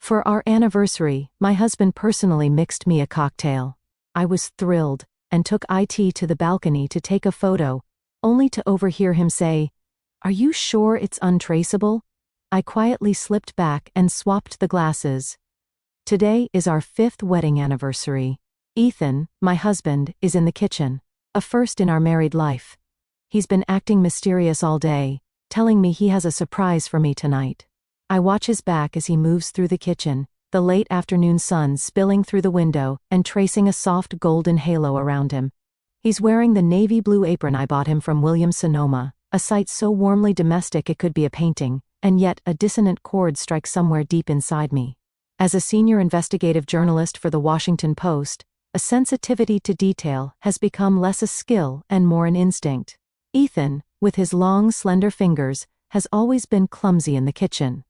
For our anniversary, my husband personally mixed me a cocktail. I was thrilled, and took it to the balcony to take a photo, only to overhear him say, "Are you sure it's untraceable?" I quietly slipped back and swapped the glasses. Today is our 5th wedding anniversary. Ethan, my husband, is in the kitchen, a first in our married life. He's been acting mysterious all day, telling me he has a surprise for me tonight. I watch his back as he moves through the kitchen, the late afternoon sun spilling through the window and tracing a soft golden halo around him. He's wearing the navy blue apron I bought him from Williams-Sonoma, a sight so warmly domestic it could be a painting, and yet a dissonant chord strikes somewhere deep inside me. As a senior investigative journalist for the Washington Post, a sensitivity to detail has become less a skill and more an instinct. Ethan, with his long, slender fingers, has always been clumsy in the kitchen.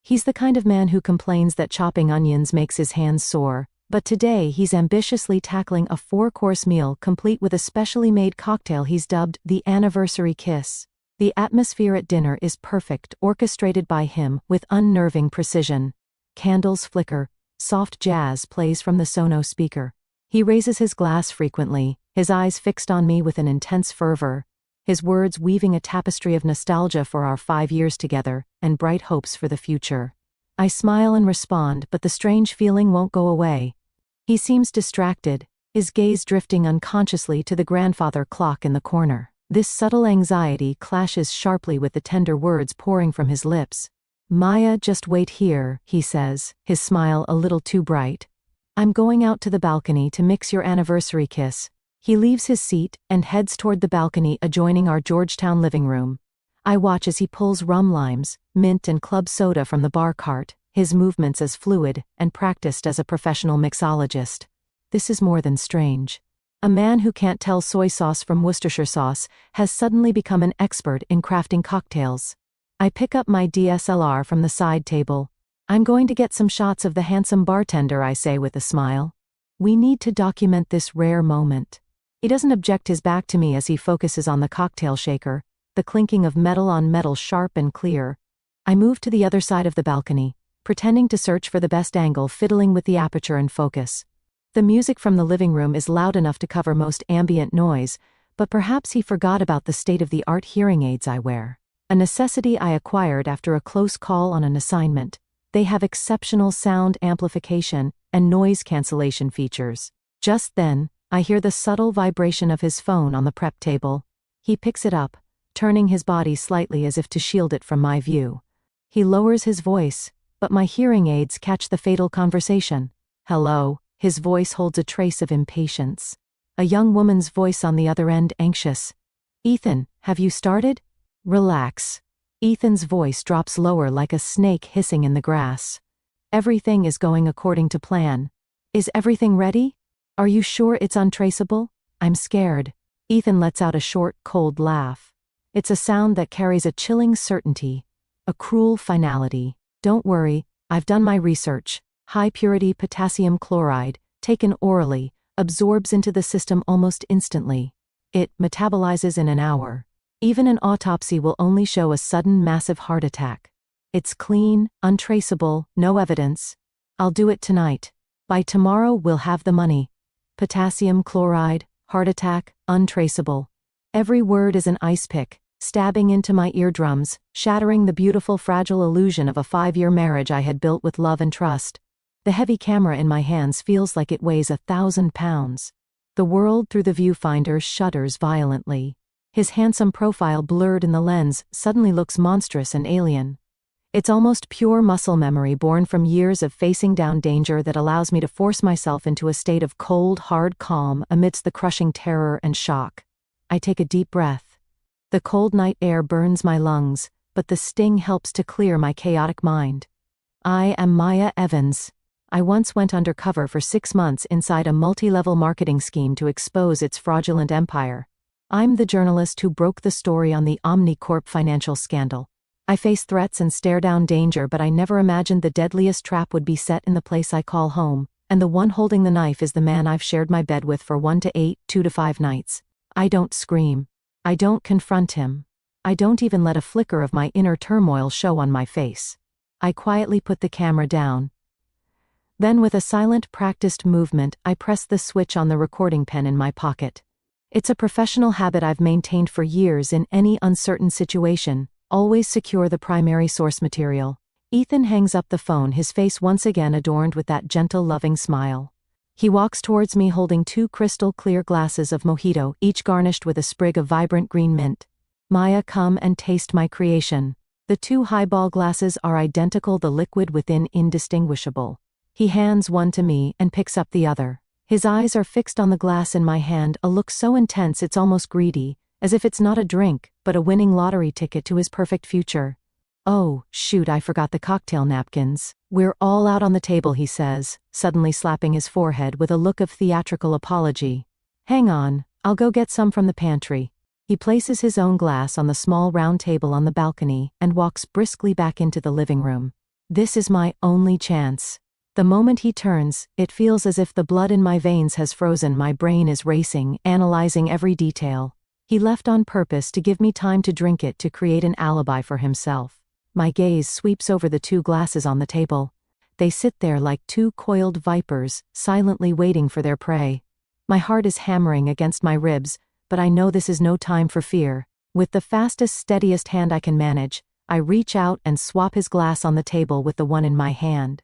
He's the kind of man who complains that chopping onions makes his hands sore, but today he's ambitiously tackling a 4-course meal complete with a specially made cocktail he's dubbed the Anniversary Kiss. The atmosphere at dinner is perfect, orchestrated by him with unnerving precision. Candles flicker, soft jazz plays from the Sonos speaker. He raises his glass frequently, his eyes fixed on me with an intense fervor, his words weaving a tapestry of nostalgia for our 5 years together, and bright hopes for the future. I smile and respond, but the strange feeling won't go away. He seems distracted, his gaze drifting unconsciously to the grandfather clock in the corner. This subtle anxiety clashes sharply with the tender words pouring from his lips. "Maya, just wait here," he says, his smile a little too bright. "I'm going out to the balcony to mix your anniversary kiss." He leaves his seat and heads toward the balcony adjoining our Georgetown living room. I watch as he pulls rum limes, mint and club soda from the bar cart, his movements as fluid and practiced as a professional mixologist. This is more than strange. A man who can't tell soy sauce from Worcestershire sauce has suddenly become an expert in crafting cocktails. I pick up my DSLR from the side table. "I'm going to get some shots of the handsome bartender," I say with a smile. "We need to document this rare moment." He doesn't object, his back to me as he focuses on the cocktail shaker, the clinking of metal on metal sharp and clear. I move to the other side of the balcony, pretending to search for the best angle, fiddling with the aperture and focus. The music from the living room is loud enough to cover most ambient noise, but perhaps he forgot about the state-of-the-art hearing aids I wear. A necessity I acquired after a close call on an assignment. They have exceptional sound amplification and noise cancellation features. Just then, I hear the subtle vibration of his phone on the prep table. He picks it up, turning his body slightly as if to shield it from my view. He lowers his voice, but my hearing aids catch the fatal conversation. "Hello," his voice holds a trace of impatience. A young woman's voice on the other end, anxious. "Ethan, have you started?" "Relax." Ethan's voice drops lower like a snake hissing in the grass. "Everything is going according to plan. Is everything ready? Are you sure it's untraceable?" "I'm scared." Ethan lets out a short, cold laugh. It's a sound that carries a chilling certainty, a cruel finality. "Don't worry, I've done my research. High-purity potassium chloride, taken orally, absorbs into the system almost instantly. It metabolizes in an hour. Even an autopsy will only show a sudden massive heart attack. It's clean, untraceable, no evidence. I'll do it tonight. By tomorrow we'll have the money. Potassium chloride, heart attack, untraceable." Every word is an ice pick, stabbing into my eardrums, shattering the beautiful fragile illusion of a 5-year marriage I had built with love and trust. The heavy camera in my hands feels like it weighs 1,000 pounds. The world through the viewfinder shudders violently. His handsome profile blurred in the lens suddenly looks monstrous and alien. It's almost pure muscle memory born from years of facing down danger that allows me to force myself into a state of cold, hard calm amidst the crushing terror and shock. I take a deep breath. The cold night air burns my lungs, but the sting helps to clear my chaotic mind. I am Maya Evans. I once went undercover for 6 months inside a multi-level marketing scheme to expose its fraudulent empire. I'm the journalist who broke the story on the Omnicorp financial scandal. I face threats and stare down danger, but I never imagined the deadliest trap would be set in the place I call home, and the one holding the knife is the man I've shared my bed with for 1 to 8, 2 to 5 nights. I don't scream. I don't confront him. I don't even let a flicker of my inner turmoil show on my face. I quietly put the camera down. Then with a silent, practiced movement, I press the switch on the recording pen in my pocket. It's a professional habit I've maintained for years in any uncertain situation, always secure the primary source material. Ethan hangs up the phone, his face once again adorned with that gentle, loving smile. He walks towards me holding 2 crystal-clear glasses of mojito, each garnished with a sprig of vibrant green mint. Maya, come and taste my creation. The 2 highball glasses are identical, the liquid within indistinguishable. He hands one to me and picks up the other. His eyes are fixed on the glass in my hand, a look so intense it's almost greedy, as if it's not a drink, but a winning lottery ticket to his perfect future. Oh, shoot, I forgot the cocktail napkins. We're all out on the table, he says, suddenly slapping his forehead with a look of theatrical apology. Hang on, I'll go get some from the pantry. He places his own glass on the small round table on the balcony and walks briskly back into the living room. This is my only chance. The moment he turns, it feels as if the blood in my veins has frozen, my brain is racing, analyzing every detail. He left on purpose to give me time to drink it, to create an alibi for himself. My gaze sweeps over the 2 glasses on the table. They sit there like 2 coiled vipers, silently waiting for their prey. My heart is hammering against my ribs, but I know this is no time for fear. With the fastest, steadiest hand I can manage, I reach out and swap his glass on the table with the one in my hand.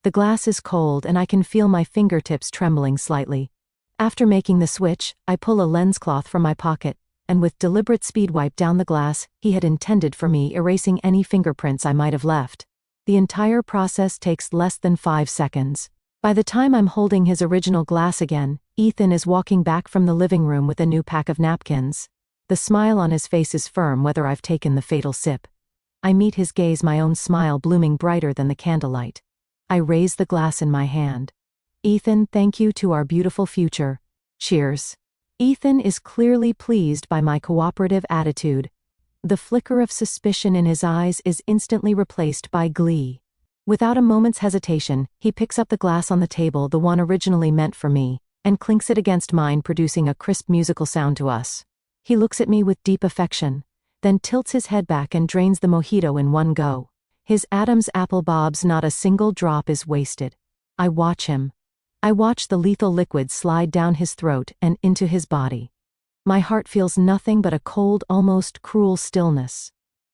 The glass is cold and I can feel my fingertips trembling slightly. After making the switch, I pull a lens cloth from my pocket, and with deliberate speed wipe down the glass he had intended for me, erasing any fingerprints I might have left. The entire process takes less than 5 seconds. By the time I'm holding his original glass again, Ethan is walking back from the living room with a new pack of napkins. The smile on his face is firm whether I've taken the fatal sip. I meet his gaze, my own smile blooming brighter than the candlelight. I raise the glass in my hand. Ethan, thank you to our beautiful future. Cheers. Ethan is clearly pleased by my cooperative attitude. The flicker of suspicion in his eyes is instantly replaced by glee. Without a moment's hesitation, he picks up the glass on the table, the one originally meant for me, and clinks it against mine, producing a crisp musical sound to us. He looks at me with deep affection, then tilts his head back and drains the mojito in one go. His Adam's apple bobs, not a single drop is wasted. I watch him. I watch the lethal liquid slide down his throat and into his body. My heart feels nothing but a cold, almost cruel stillness.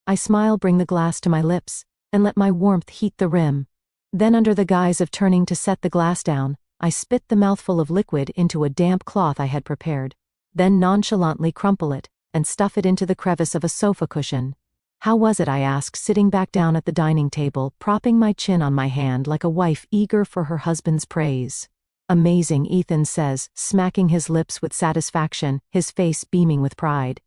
I smile, bring the glass to my lips, and let my warmth heat the rim. Then, under the guise of turning to set the glass down, I spit the mouthful of liquid into a damp cloth I had prepared, then nonchalantly crumple it and stuff it into the crevice of a sofa cushion. How was it, I ask, sitting back down at the dining table, propping my chin on my hand like a wife eager for her husband's praise. Amazing, Ethan says, smacking his lips with satisfaction, his face beaming with pride.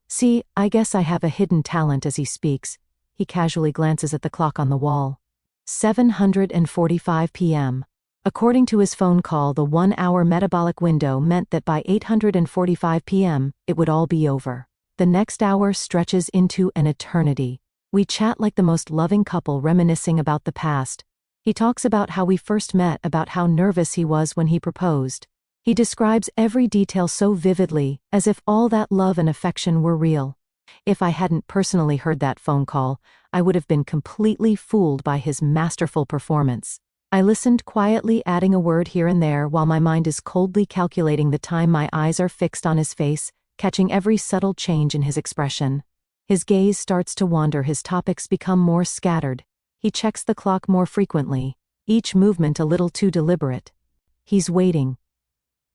See, I guess I have a hidden talent. As he speaks, he casually glances at the clock on the wall. 7:45 p.m. According to his phone call, the 1-hour metabolic window meant that by 8:45 p.m., it would all be over. The next hour stretches into an eternity. We chat like the most loving couple, reminiscing about the past. He talks about how we first met, about how nervous he was when he proposed. He describes every detail so vividly, as if all that love and affection were real. If I hadn't personally heard that phone call, I would have been completely fooled by his masterful performance. I listened quietly, adding a word here and there while my mind is coldly calculating the time. My eyes are fixed on his face, catching every subtle change in his expression. His gaze starts to wander, his topics become more scattered. He checks the clock more frequently, each movement a little too deliberate. He's waiting.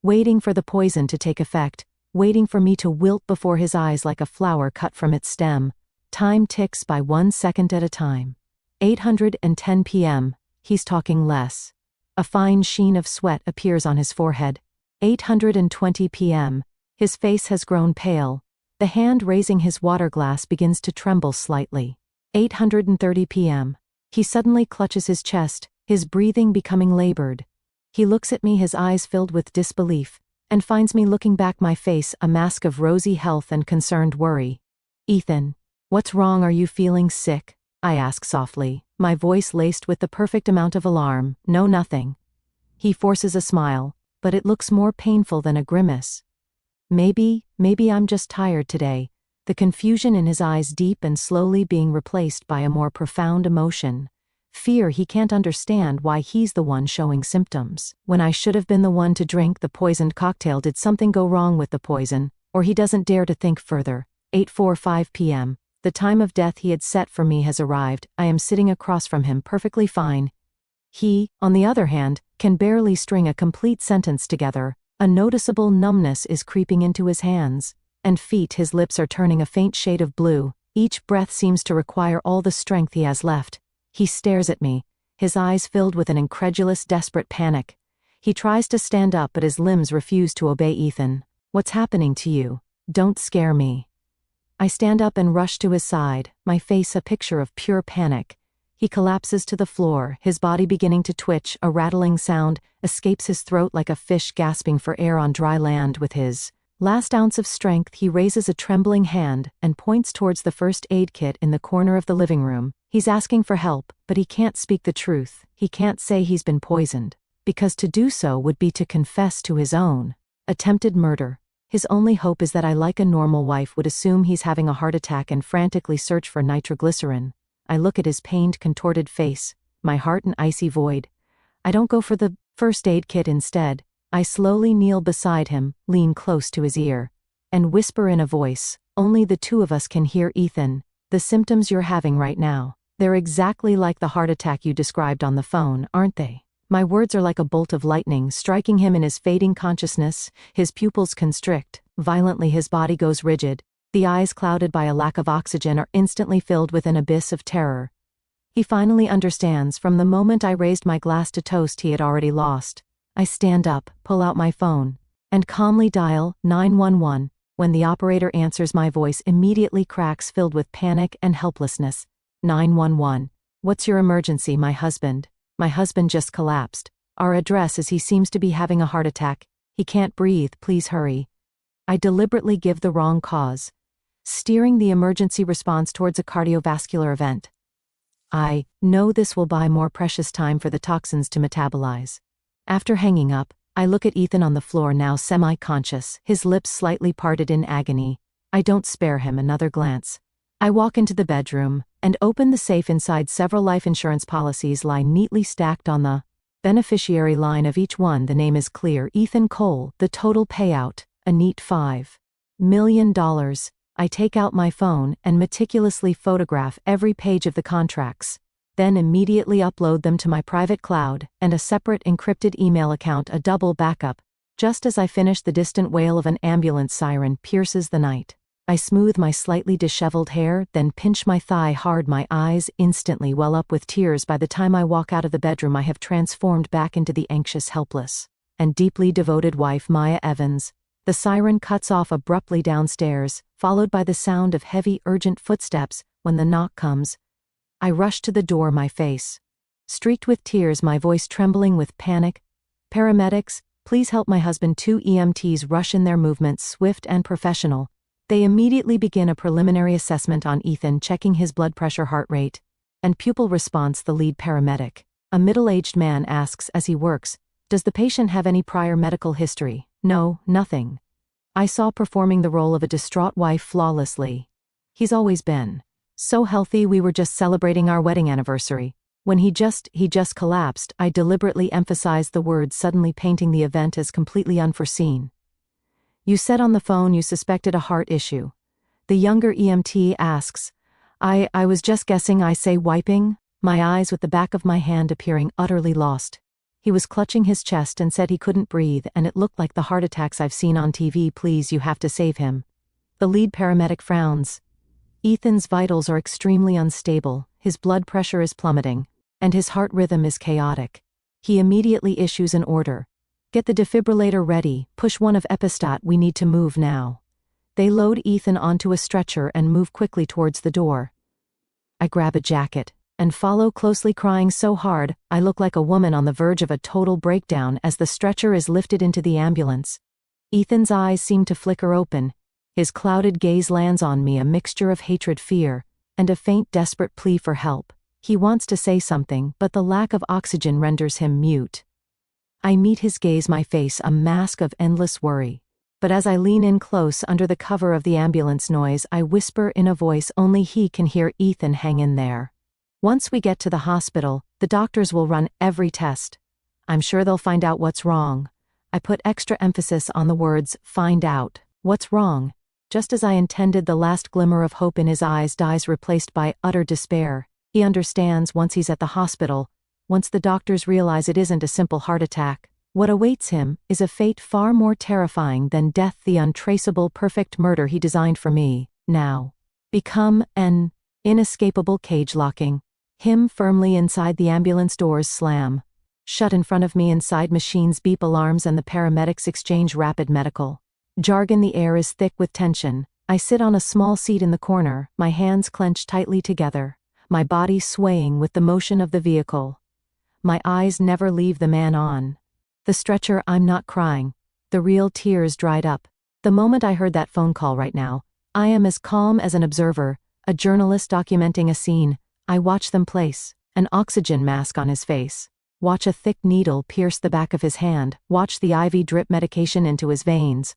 Waiting for the poison to take effect, waiting for me to wilt before his eyes like a flower cut from its stem. Time ticks by 1 second at a time. 8:10 p.m., he's talking less. A fine sheen of sweat appears on his forehead. 8:20 p.m., his face has grown pale. The hand raising his water glass begins to tremble slightly. 8:30 p.m., he suddenly clutches his chest, his breathing becoming labored. He looks at me, his eyes filled with disbelief, and finds me looking back, my face a mask of rosy health and concerned worry. Ethan, what's wrong? Are you feeling sick? I ask softly, my voice laced with the perfect amount of alarm. No, nothing. He forces a smile, but it looks more painful than a grimace. Maybe I'm just tired today. The confusion in his eyes deep and slowly being replaced by a more profound emotion. Fear he can't understand why he's the one showing symptoms. When I should have been the one to drink the poisoned cocktail, did something go wrong with the poison, or he doesn't dare to think further? 8:45 p.m. The time of death he had set for me has arrived. I am sitting across from him perfectly fine. He, on the other hand, can barely string a complete sentence together. A noticeable numbness is creeping into his hands and feet. His lips are turning a faint shade of blue. Each breath seems to require all the strength he has left. He stares at me, his eyes filled with an incredulous, desperate panic. He tries to stand up, but his limbs refuse to obey. Ethan, what's happening to you? Don't scare me. I stand up and rush to his side, my face a picture of pure panic. He collapses to the floor, his body beginning to twitch. A rattling sound escapes his throat like a fish gasping for air on dry land. With his last ounce of strength, he raises a trembling hand and points towards the first aid kit in the corner of the living room. He's asking for help, but he can't speak the truth. He can't say he's been poisoned, because to do so would be to confess to his own attempted murder. His only hope is that I, like a normal wife, would assume he's having a heart attack and frantically search for nitroglycerin. I look at his pained, contorted face, my heart an icy void. I don't go for the first aid kit. Instead, I slowly kneel beside him, lean close to his ear, and whisper in a voice only the two of us can hear. Ethan, the symptoms you're having right now, they're exactly like the heart attack you described on the phone, aren't they? My words are like a bolt of lightning, striking him in his fading consciousness. His pupils constrict violently, his body goes rigid. The eyes, clouded by a lack of oxygen, are instantly filled with an abyss of terror. He finally understands. From the moment I raised my glass to toast, he had already lost. I stand up, pull out my phone, and calmly dial 911. When the operator answers, my voice immediately cracks, filled with panic and helplessness. 911. What's your emergency? My husband just collapsed. Our address is he seems to be having a heart attack. He can't breathe. Please hurry. I deliberately give the wrong cause, steering the emergency response towards a cardiovascular event. I know this will buy more precious time for the toxins to metabolize. After hanging up, I look at Ethan on the floor, now semi-conscious, his lips slightly parted in agony. I don't spare him another glance. I walk into the bedroom and open the safe. Inside, several life insurance policies lie neatly stacked on the beneficiary line of each one. The name is clear: Ethan Cole. The total payout, a neat $5 million. I take out my phone and meticulously photograph every page of the contracts, then immediately upload them to my private cloud and a separate encrypted email account, a double backup. Just as I finish, the distant wail of an ambulance siren pierces the night. I smooth my slightly disheveled hair, then pinch my thigh hard. My eyes instantly well up with tears. By the time I walk out of the bedroom, I have transformed back into the anxious, helpless, and deeply devoted wife, Maya Evans. The siren cuts off abruptly downstairs, followed by the sound of heavy, urgent footsteps. When the knock comes, I rush to the door, my face streaked with tears, my voice trembling with panic. Paramedics, please help my husband. 2 EMTs rush in, their movements swift and professional. They immediately begin a preliminary assessment on Ethan, checking his blood pressure, heart rate, and pupil response. The lead paramedic, a middle-aged man, asks as he works, "Does the patient have any prior medical history?" "No, nothing." I saw performing the role of a distraught wife flawlessly. "He's always been so healthy. We were just celebrating our wedding anniversary. When he just collapsed." I deliberately emphasized the words, suddenly painting the event as completely unforeseen. "You said on the phone you suspected a heart issue." The younger EMT asks. I was just guessing," I say, wiping my eyes with the back of my hand, appearing utterly lost. He was clutching his chest and said he couldn't breathe, and it looked like the heart attacks I've seen on TV. "Please, you have to save him." The lead paramedic frowns. "Ethan's vitals are extremely unstable, his blood pressure is plummeting, and his heart rhythm is chaotic." He immediately issues an order. "Get the defibrillator ready, push 1 of epistat, we need to move now." They load Ethan onto a stretcher and move quickly towards the door. I grab a jacket and follow closely, crying so hard I look like a woman on the verge of a total breakdown as the stretcher is lifted into the ambulance. Ethan's eyes seem to flicker open. His clouded gaze lands on me, a mixture of hatred, fear, and a faint, desperate plea for help. He wants to say something, but the lack of oxygen renders him mute. I meet his gaze, my face a mask of endless worry. But as I lean in close under the cover of the ambulance noise, I whisper in a voice only he can hear, "Ethan, hang in there. Once we get to the hospital, the doctors will run every test. I'm sure they'll find out what's wrong. I put extra emphasis on the words, find out. What's wrong? Just as I intended, the last glimmer of hope in his eyes dies, replaced by utter despair. He understands once he's at the hospital, once the doctors realize it isn't a simple heart attack. What awaits him is a fate far more terrifying than death, the untraceable perfect murder he designed for me. Now. Become an inescapable cage, locking him firmly inside. The ambulance doors slam shut in front of me. Inside, machines beep alarms and the paramedics exchange rapid medical jargon. The air is thick with tension. I sit on a small seat in the corner, my hands clenched tightly together, my body swaying with the motion of the vehicle. My eyes never leave the man on the stretcher. I'm not crying. The real tears dried up. The moment I heard that phone call. Right now, I am as calm as an observer, a journalist documenting a scene. I watch them place an oxygen mask on his face, watch a thick needle pierce the back of his hand, watch the IV drip medication into his veins.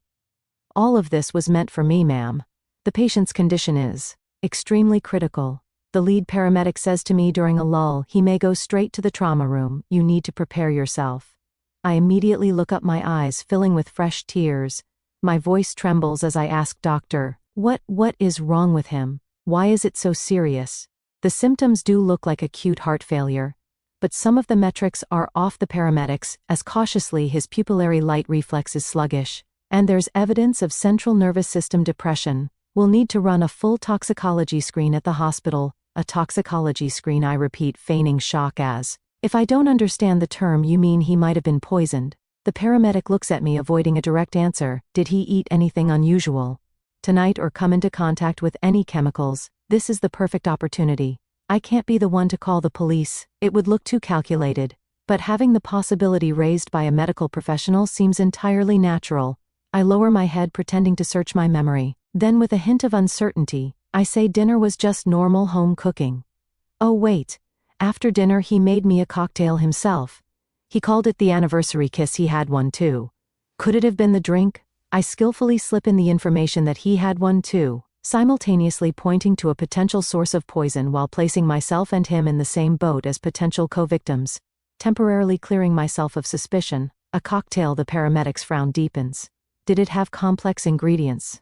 All of this was meant for me, ma'am. The patient's condition is extremely critical. The lead paramedic says to me during a lull, he may go straight to the trauma room. You need to prepare yourself. I immediately look up, my eyes filling with fresh tears. My voice trembles as I ask, Doctor, what is wrong with him? Why is it so serious? The symptoms do look like acute heart failure, but some of the metrics are off. The paramedics, as cautiously, his pupillary light reflex is sluggish, and there's evidence of central nervous system depression. We'll need to run a full toxicology screen at the hospital. A toxicology screen, I repeat, feigning shock. As if I don't understand the term. You mean he might have been poisoned? The paramedic looks at me, avoiding a direct answer. Did he eat anything unusual tonight or come into contact with any chemicals? This is the perfect opportunity. I can't be the one to call the police, it would look too calculated, but having the possibility raised by a medical professional seems entirely natural. I lower my head, pretending to search my memory. Then, with a hint of uncertainty, I say dinner was just normal home cooking. Oh wait, after dinner he made me a cocktail himself. He called it the anniversary kiss. He had one too. Could it have been the drink? I skillfully slip in the information that he had one too, simultaneously pointing to a potential source of poison while placing myself and him in the same boat as potential co-victims, temporarily clearing myself of suspicion. A cocktail, the paramedic's frown deepens. Did it have complex ingredients?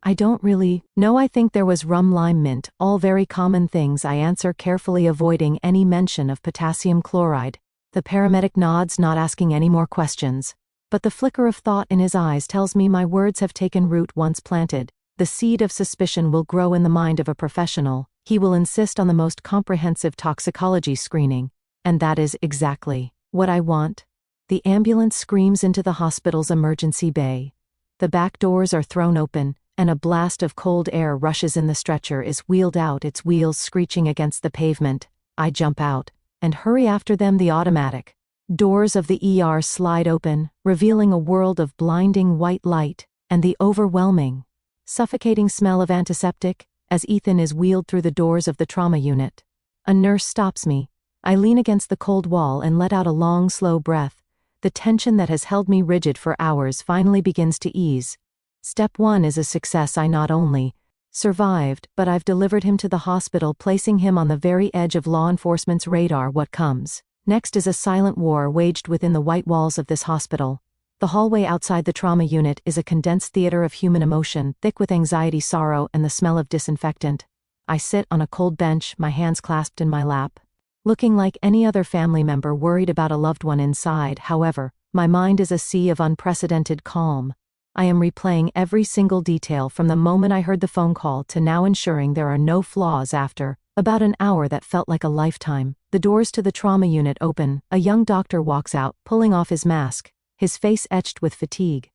I don't really know. I think there was rum, lime, mint, all very common things, I answer, carefully avoiding any mention of potassium chloride. The paramedic nods, not asking any more questions, but the flicker of thought in his eyes tells me my words have taken root. Once planted, the seed of suspicion will grow in the mind of a professional. He will insist on the most comprehensive toxicology screening, and that is exactly what I want. The ambulance screams into the hospital's emergency bay. The back doors are thrown open, and a blast of cold air rushes in. The stretcher is wheeled out, its wheels screeching against the pavement. I jump out and hurry after them. The automatic doors of the ER slide open, revealing a world of blinding white light and the overwhelming, suffocating smell of antiseptic. As Ethan is wheeled through the doors of the trauma unit, a nurse stops me. I lean against the cold wall and let out a long, slow breath. The tension that has held me rigid for hours finally begins to ease. Step 1 is a success. I not only survived, but I've delivered him to the hospital, placing him on the very edge of law enforcement's radar. What comes next is a silent war waged within the white walls of this hospital. The hallway outside the trauma unit is a condensed theater of human emotion, thick with anxiety, sorrow, and the smell of disinfectant. I sit on a cold bench, my hands clasped in my lap, looking like any other family member worried about a loved one inside. However, my mind is a sea of unprecedented calm. I am replaying every single detail from the moment I heard the phone call to now, ensuring there are no flaws. After about an hour that felt like a lifetime, the doors to the trauma unit open. A young doctor walks out, pulling off his mask, his face etched with fatigue.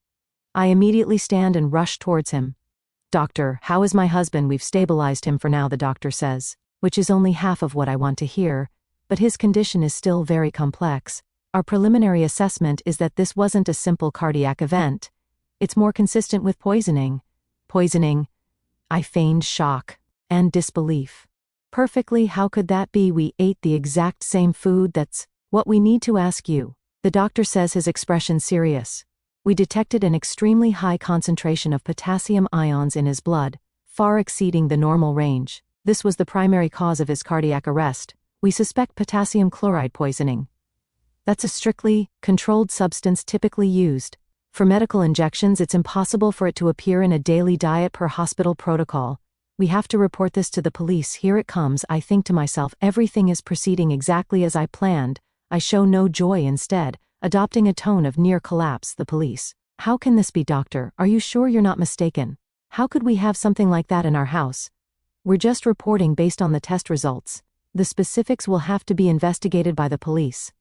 I immediately stand and rush towards him. Doctor, how is my husband? We've stabilized him for now, the doctor says, which is only half of what I want to hear, but his condition is still very complex. Our preliminary assessment is that this wasn't a simple cardiac event. It's more consistent with poisoning. Poisoning? I feigned shock and disbelief. Perfectly, how could that be? We ate the exact same food. That's what we need to ask you. The doctor says, his expression serious. We detected an extremely high concentration of potassium ions in his blood, far exceeding the normal range. This was the primary cause of his cardiac arrest. We suspect potassium chloride poisoning. That's a strictly controlled substance typically used. For medical injections, it's impossible for it to appear in a daily diet per hospital protocol. We have to report this to the police. Here it comes. I think to myself, everything is proceeding exactly as I planned. I show no joy instead, adopting a tone of near collapse. The police. How can this be, doctor? Are you sure you're not mistaken? How could we have something like that in our house? We're just reporting based on the test results. The specifics will have to be investigated by the police.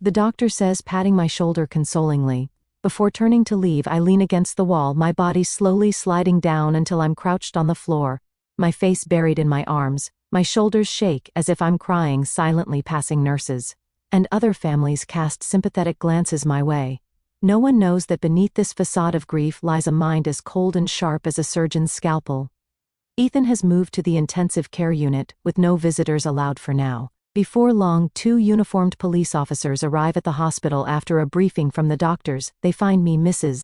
The doctor says, patting my shoulder consolingly. Before turning to leave, I lean against the wall, my body slowly sliding down until I'm crouched on the floor, my face buried in my arms. My shoulders shake as if I'm crying silently, passing nurses and other families cast sympathetic glances my way. No one knows that beneath this facade of grief lies a mind as cold and sharp as a surgeon's scalpel. Ethan has moved to the intensive care unit, with no visitors allowed for now. Before long, 2 uniformed police officers arrive at the hospital after a briefing from the doctors. They find me Mrs.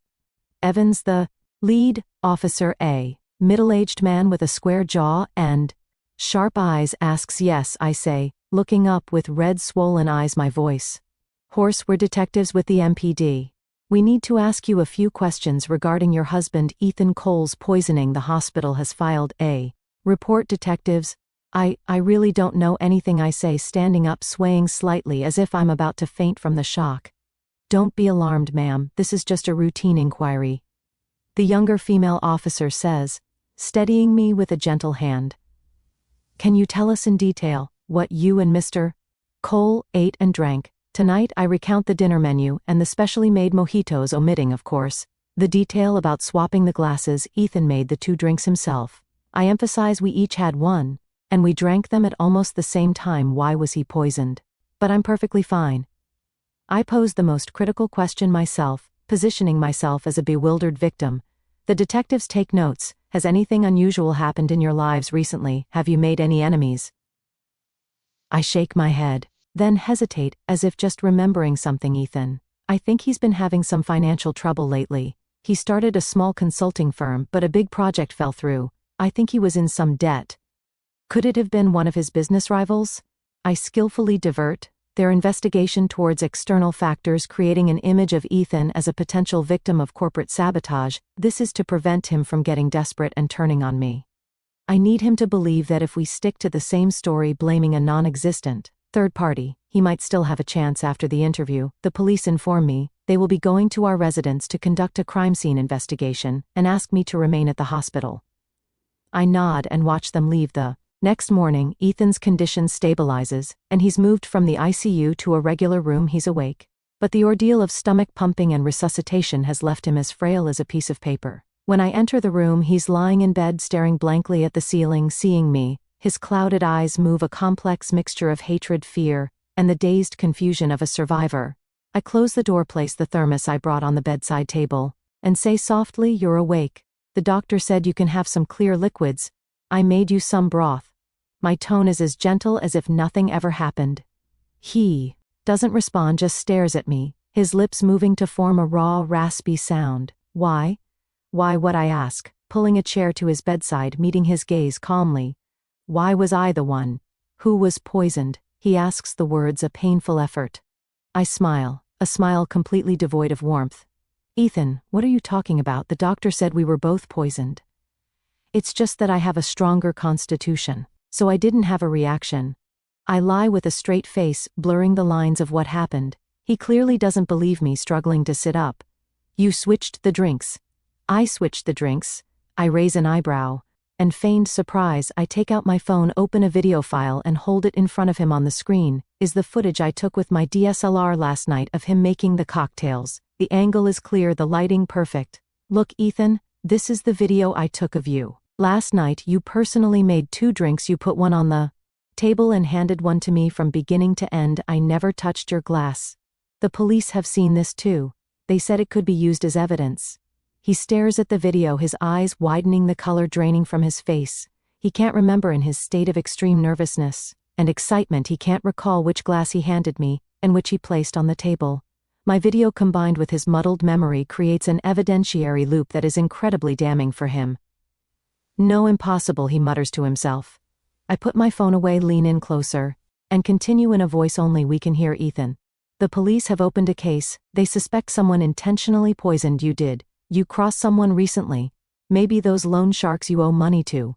Evans, the lead officer, a middle-aged man with a square jaw and sharp eyes, asks. Yes, I say, looking up with red swollen eyes. My voice hoarse. We're detectives with the MPD. We need to ask you a few questions regarding your husband Ethan Cole's poisoning. The hospital has filed a report. Detectives. I really don't know anything, I say, standing up, swaying slightly as if I'm about to faint from the shock. Don't be alarmed, ma'am, this is just a routine inquiry, the younger female officer says, steadying me with a gentle hand. Can you tell us in detail what you and Mr. Cole ate and drank tonight? I recount the dinner menu and the specially made mojitos, omitting, of course, the detail about swapping the glasses. Ethan made the 2 drinks himself. I emphasize we each had one, and we drank them at almost the same time. Why was he poisoned? But I'm perfectly fine. I pose the most critical question myself, positioning myself as a bewildered victim. The detectives take notes. Has anything unusual happened in your lives recently? Have you made any enemies? I shake my head, then hesitate, as if just remembering something. Ethan. I think he's been having some financial trouble lately. He started a small consulting firm, but a big project fell through. I think he was in some debt. Could it have been one of his business rivals? I skillfully divert their investigation towards external factors, creating an image of Ethan as a potential victim of corporate sabotage. This is to prevent him from getting desperate and turning on me. I need him to believe that if we stick to the same story, blaming a non-existent third party, he might still have a chance. After the interview, the police inform me they will be going to our residence to conduct a crime scene investigation and ask me to remain at the hospital. I nod and watch them leave. The next morning, Ethan's condition stabilizes, and he's moved from the ICU to a regular room. He's awake, but the ordeal of stomach pumping and resuscitation has left him as frail as a piece of paper. When I enter the room, he's lying in bed, staring blankly at the ceiling. Seeing me, his clouded eyes move, a complex mixture of hatred, fear, and the dazed confusion of a survivor. I close the door, place the thermos I brought on the bedside table, and say softly, "You're awake. The doctor said you can have some clear liquids. I made you some broth." My tone is as gentle as if nothing ever happened. He doesn't respond, just stares at me, his lips moving to form a raw, raspy sound. Why? Why, what, I ask, pulling a chair to his bedside, meeting his gaze calmly. Why was I the one who was poisoned? He asks, the words a painful effort. I smile, a smile completely devoid of warmth. Ethan, what are you talking about? The doctor said we were both poisoned. It's just that I have a stronger constitution, so I didn't have a reaction. I lie with a straight face, blurring the lines of what happened. He clearly doesn't believe me, struggling to sit up. You switched the drinks. I switched the drinks. I raise an eyebrow, and feigned surprise, I take out my phone, open a video file and hold it in front of him. On the screen is the footage I took with my DSLR last night of him making the cocktails. The angle is clear, the lighting perfect. Look, Ethan, this is the video I took of you. Last night you personally made 2 drinks. You put one on the table and handed one to me from beginning to end. I never touched your glass. The police have seen this too. They said it could be used as evidence. He stares at the video, his eyes widening, the color draining from his face. He can't remember. In his state of extreme nervousness and excitement, he can't recall which glass he handed me and which he placed on the table. My video, combined with his muddled memory, creates an evidentiary loop that is incredibly damning for him. No, impossible, he mutters to himself. I put my phone away, lean in closer, and continue in a voice only we can hear. Ethan. The police have opened a case. They suspect someone intentionally poisoned you. Did you cross someone recently? Maybe those loan sharks you owe money to.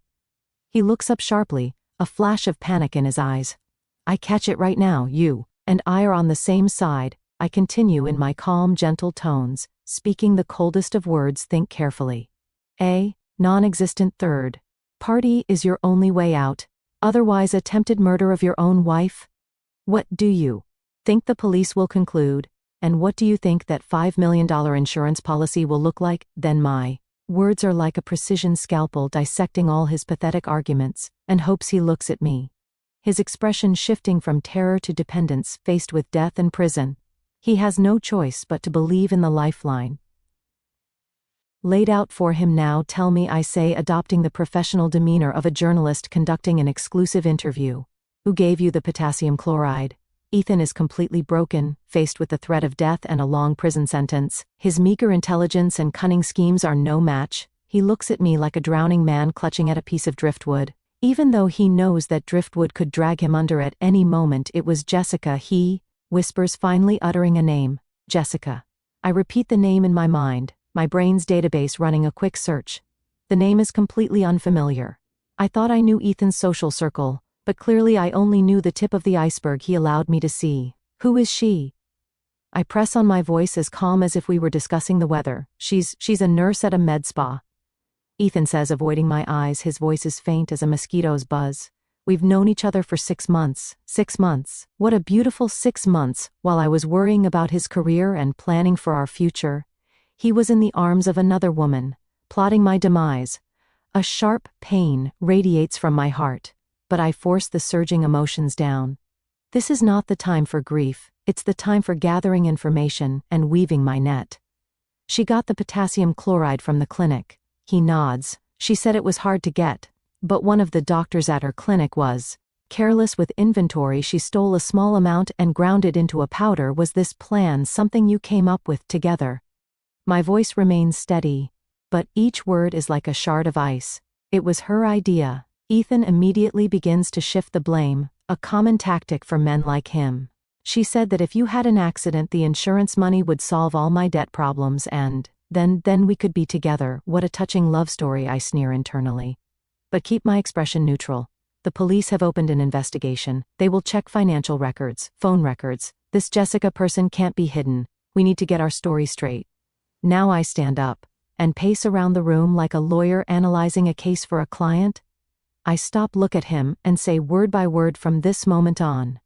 He looks up sharply, a flash of panic in his eyes. I catch it right now. You and I are on the same side. I continue in my calm, gentle tones, speaking the coldest of words. Think carefully. A non-existent third party is your only way out. Otherwise, attempted murder of your own wife? What do you think the police will conclude? And what do you think that $5 million insurance policy will look like? Then my words are like a precision scalpel dissecting all his pathetic arguments, and hopes he looks at me. His expression shifting from terror to dependence, faced with death and prison. He has no choice but to believe in the lifeline laid out for him now. Tell me, I say, adopting the professional demeanor of a journalist conducting an exclusive interview. Who gave you the potassium chloride? Ethan is completely broken, faced with the threat of death and a long prison sentence. His meager intelligence and cunning schemes are no match. He looks at me like a drowning man clutching at a piece of driftwood. Even though he knows that driftwood could drag him under at any moment. It was Jessica, he whispers, finally uttering a name. Jessica. I repeat the name in my mind, my brain's database running a quick search. The name is completely unfamiliar. I thought I knew Ethan's social circle, but clearly I only knew the tip of the iceberg he allowed me to see. Who is she? I press on, my voice as calm as if we were discussing the weather. She's a nurse at a med spa. Ethan says, avoiding my eyes, his voice is faint as a mosquito's buzz. We've known each other for 6 months. 6 months. What a beautiful 6 months. While I was worrying about his career and planning for our future, he was in the arms of another woman, plotting my demise. A sharp pain radiates from my heart, but I force the surging emotions down. This is not the time for grief. It's the time for gathering information and weaving my net. She got the potassium chloride from the clinic. He nods. She said it was hard to get, but one of the doctors at her clinic was careless with inventory. She stole a small amount and ground it into a powder. Was this plan something you came up with together? My voice remains steady, but each word is like a shard of ice. It was her idea. Ethan immediately begins to shift the blame, a common tactic for men like him. She said that if you had an accident, the insurance money would solve all my debt problems, and then we could be together. What a touching love story, I sneer internally. But keep my expression neutral. The police have opened an investigation. They will check financial records, phone records. This Jessica person can't be hidden. We need to get our story straight. Now I stand up and pace around the room like a lawyer analyzing a case for a client. I stop, look at him, and say word by word, from this moment on,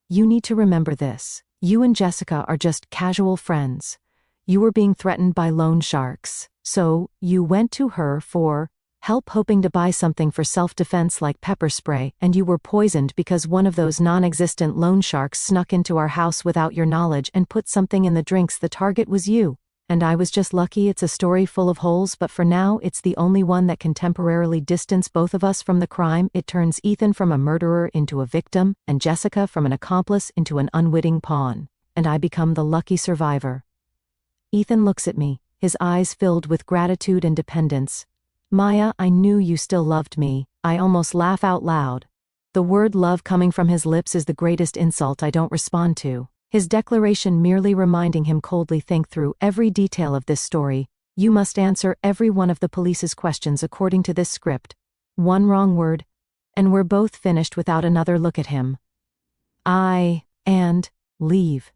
you need to remember this. You and Jessica are just casual friends. You were being threatened by loan sharks, so you went to her for help, hoping to buy something for self-defense like pepper spray, and you were poisoned because one of those non-existent loan sharks snuck into our house without your knowledge and put something in the drinks. The target was you. And I was just lucky. It's a story full of holes, but for now it's the only one that can temporarily distance both of us from the crime. It turns Ethan from a murderer into a victim, and Jessica from an accomplice into an unwitting pawn. And I become the lucky survivor. Ethan looks at me, his eyes filled with gratitude and dependence. Maya, I knew you still loved me. I almost laugh out loud. The word love coming from his lips is the greatest insult I don't respond to. His declaration merely reminding him coldly, think through every detail of this story. You must answer every one of the police's questions according to this script. One wrong word, and we're both finished. Without another look at him, and leave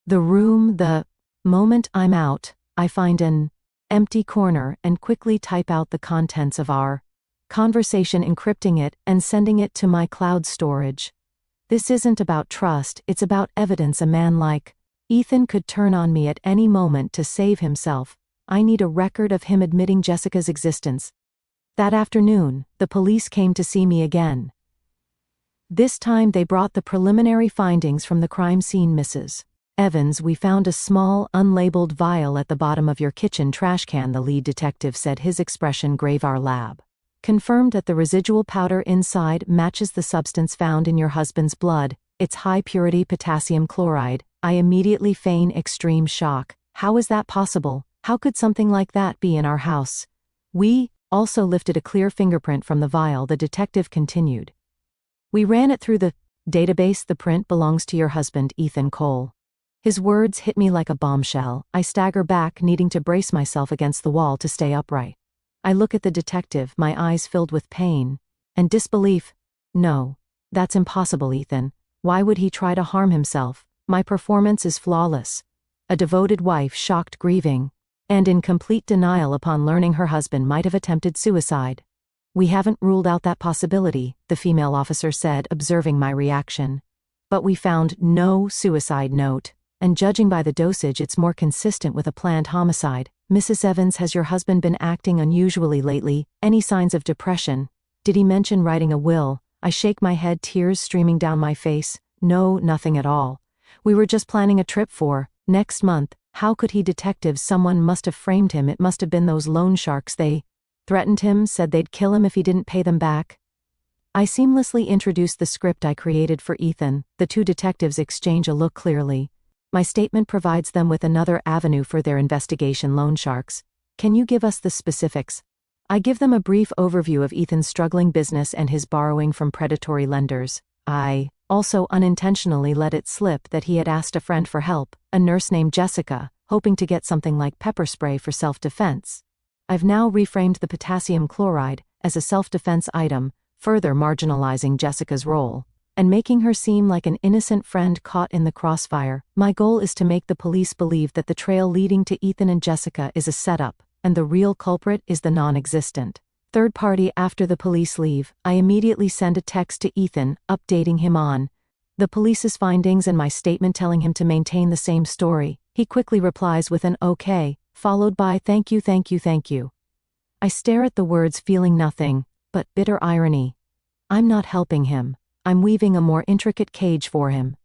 the room. The moment I'm out, I find an empty corner and quickly type out the contents of our conversation, encrypting it and sending it to my cloud storage. This isn't about trust, it's about evidence. A man like Ethan could turn on me at any moment to save himself. I need a record of him admitting Jessica's existence. That afternoon, the police came to see me again. This time they brought the preliminary findings from the crime scene. Mrs. Evans, we found a small, unlabeled vial at the bottom of your kitchen trash can, the lead detective said, his expression grave. Our lab confirmed that the residual powder inside matches the substance found in your husband's blood. It's high-purity potassium chloride. I immediately feign extreme shock. How is that possible? How could something like that be in our house? We also lifted a clear fingerprint from the vial. The detective continued. We ran it through the database. The print belongs to your husband, Ethan Cole. His words hit me like a bombshell. I stagger back, needing to brace myself against the wall to stay upright. I look at the detective, my eyes filled with pain and disbelief. No, that's impossible, Ethan. Why would he try to harm himself? My performance is flawless. A devoted wife, shocked, grieving, and in complete denial upon learning her husband might have attempted suicide. We haven't ruled out that possibility, the female officer said, observing my reaction. But we found no suicide note, and judging by the dosage, it's more consistent with a planned homicide. Mrs. Evans, has your husband been acting unusually lately? Any signs of depression? Did he mention writing a will? I shake my head, tears streaming down my face. No, nothing at all. We were just planning a trip for next month. How could he? Detectives, someone must have framed him. It must have been those loan sharks. They threatened him, said they'd kill him if he didn't pay them back. I seamlessly introduced the script I created for Ethan. The two detectives exchange a look. Clearly, my statement provides them with another avenue for their investigation. Loan sharks. Can you give us the specifics? I give them a brief overview of Ethan's struggling business and his borrowing from predatory lenders. I also unintentionally let it slip that he had asked a friend for help, a nurse named Jessica, hoping to get something like pepper spray for self-defense. I've now reframed the potassium chloride as a self-defense item, further marginalizing Jessica's role and making her seem like an innocent friend caught in the crossfire. My goal is to make the police believe that the trail leading to Ethan and Jessica is a setup, and the real culprit is the non-existent third party. After the police leave, I immediately send a text to Ethan, updating him on the police's findings and my statement telling him to maintain the same story. He quickly replies with an okay, followed by thank you, thank you, thank you. I stare at the words, feeling nothing but bitter irony. I'm not helping him. I'm weaving a more intricate cage for him.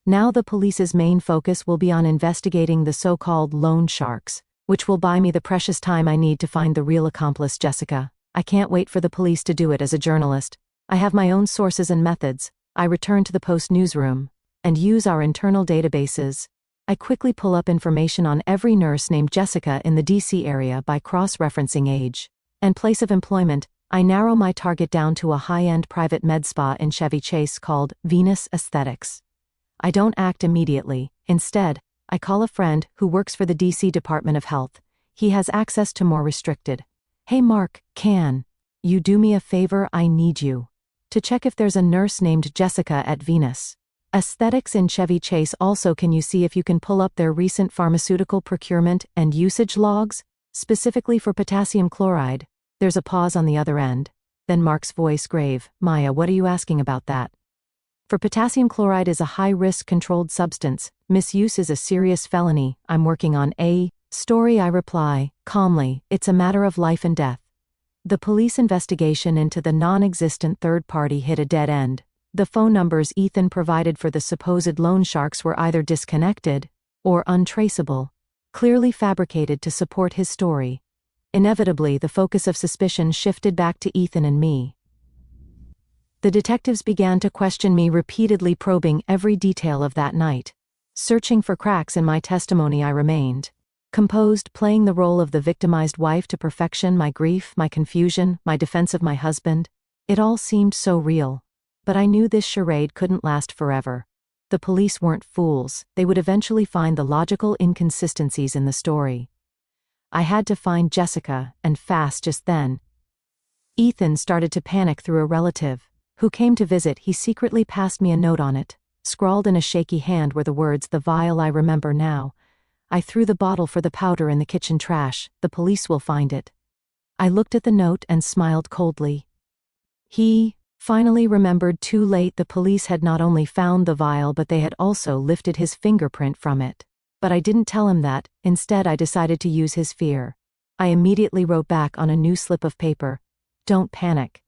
Now the police's main focus will be on investigating the so-called loan sharks, which will buy me the precious time I need to find the real accomplice, Jessica. I can't wait for the police to do it. As a journalist, I have my own sources and methods. I return to the Post newsroom and use our internal databases. I quickly pull up information on every nurse named Jessica in the DC area by cross-referencing age and place of employment. I narrow my target down to a high-end private med spa in Chevy Chase called Venus Aesthetics. I don't act immediately. Instead, I call a friend who works for the DC Department of Health. He has access to more restricted. Hey Mark, can you do me a favor? I need you to check if there's a nurse named Jessica at Venus Aesthetics in Chevy Chase. Also, can you see if you can pull up their recent pharmaceutical procurement and usage logs, specifically for potassium chloride? There's a pause on the other end. Then Mark's voice grave. Maya, what are you asking about that? For potassium chloride is a high-risk controlled substance. Misuse is a serious felony. I'm working on a story. I reply calmly. It's a matter of life and death. The police investigation into the non-existent third party hit a dead end. The phone numbers Ethan provided for the supposed loan sharks were either disconnected or untraceable, clearly fabricated to support his story. Inevitably, the focus of suspicion shifted back to Ethan and me. The detectives began to question me, repeatedly probing every detail of that night. Searching for cracks in my testimony, I remained composed, playing the role of the victimized wife to perfection. My grief, my confusion, my defense of my husband. It all seemed so real. But I knew this charade couldn't last forever. The police weren't fools. They would eventually find the logical inconsistencies in the story. I had to find Jessica, and fast. Just then, Ethan started to panic through a relative who came to visit. He secretly passed me a note. On it, scrawled in a shaky hand, were the words, "The vial." I remember now. I threw the bottle for the powder in the kitchen trash. The police will find it. I looked at the note and smiled coldly. He finally remembered. Too late. The police had not only found the vial, but they had also lifted his fingerprint from it. But I didn't tell him that. Instead, I decided to use his fear. I immediately wrote back on a new slip of paper, "Don't panic.